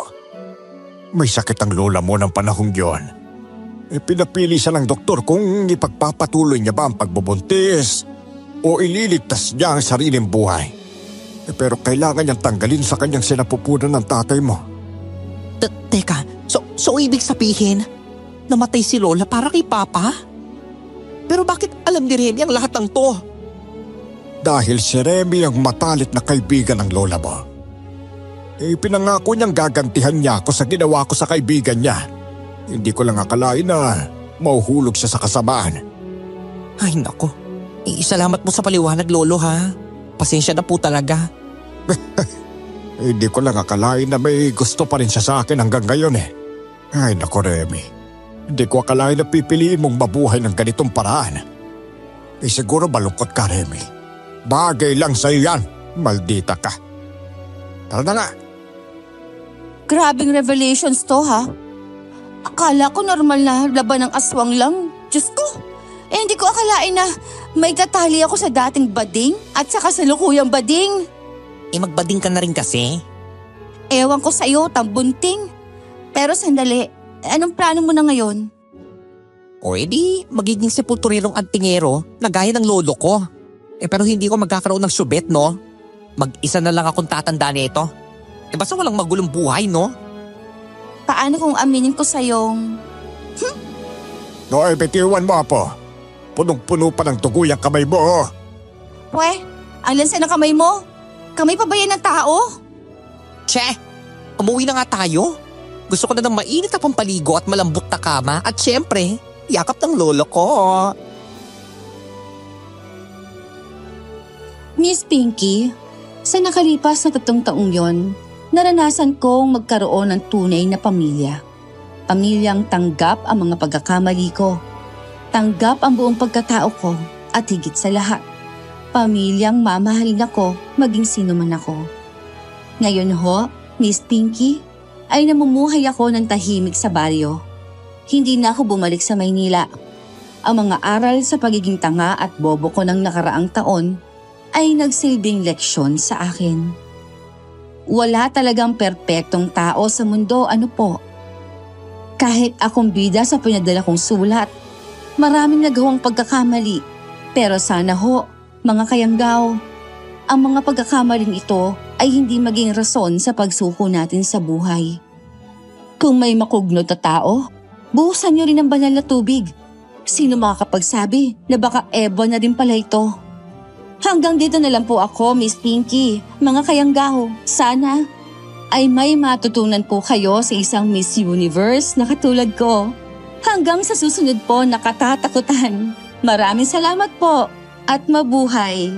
May sakit ang lola mo ng panahong yon. Pinapili siya ng doktor kung ipagpapatuloy niya ba ang pagbubuntis o ililigtas niya ang sariling buhay. Pero kailangan niyang tanggalin sa kanyang sinapupunan ng tatay mo. Teka, so ibig sabihin, namatay si Lola para kay Papa? Pero bakit alam ni Remy ang lahat ng to? Dahil si Remy ang matalit na kaibigan ng lola mo. Pinangako niyang gagantihan niya ako sa ginawa ko sa kaibigan niya. Hindi ko lang akalain na mahuhulog siya sa kasamaan. Ay nako, salamat mo sa paliwanag, Lolo ha. Pasensya na po talaga. Hindi ko lang akalain na may gusto pa rin siya sa akin hanggang ngayon eh. Ay nako Remy, hindi ko akalain na pipiliin mong mabuhay ng ganitong paraan. Siguro malungkot ka Remy. Bagay lang sa'yo yan. Maldita ka. Tara na nga. Grabing revelations to ha. Akala ko normal na laban ng aswang lang. Diyos ko, hindi ko akalain na may katali ako sa dating bading at sa kasalukuyang bading. Magbading ka na rin kasi. Ewan ko sa'yo, tambunting. Pero sandali, anong plano mo na ngayon? O edi, magiging sepulturirong antingero na gaya ng lolo ko. Pero hindi ko magkakaroon ng syubet, no? Mag-isa na lang akong tatanda nito. Basta walang magulong buhay, no? Paano kung aminin ko sa'yong… No, bitiwan mo, Apo. Punong-puno pa ng dugo yung kamay mo, oh. Pwe, ang lansa ng kamay mo? Kamay pa ba yan ng tao? Che, umuwi na nga tayo. Gusto ko na ng mainit na pampaligo at malambot na kama at syempre, yakap ng lolo ko. Miss Pinky, sa nakalipas na 3 taong yon, naranasan kong magkaroon ng tunay na pamilya. Pamilyang tanggap ang mga pagkakamali ko. Tanggap ang buong pagkatao ko at higit sa lahat, pamilyang mamahalin ako maging sino man ako. Ngayon ho, Miss Pinky, ay namumuhay ako ng tahimik sa baryo. Hindi na ako bumalik sa Maynila. Ang mga aral sa pagiging tanga at bobo ko ng nakaraang taon ay nagsilbing leksyon sa akin. Wala talagang perpektong tao sa mundo, ano po? Kahit akong bida sa pinadala kong sulat, maraming nagawang pagkakamali. Pero sana ho, mga kayanggaw, ang mga pagkakamaling ito ay hindi maging rason sa pagsuko natin sa buhay. Kung may makugnot na tao, buhusan niyo rin ang banal na tubig. Sino makakapagsabi na baka ebo na rin pala ito? Hanggang dito na lang po ako, Miss Pinky. Mga kayanggaw, sana ay may matutunan po kayo sa isang Miss Universe na katulad ko. Hanggang sa susunod po na katatakutan. Maraming salamat po at mabuhay.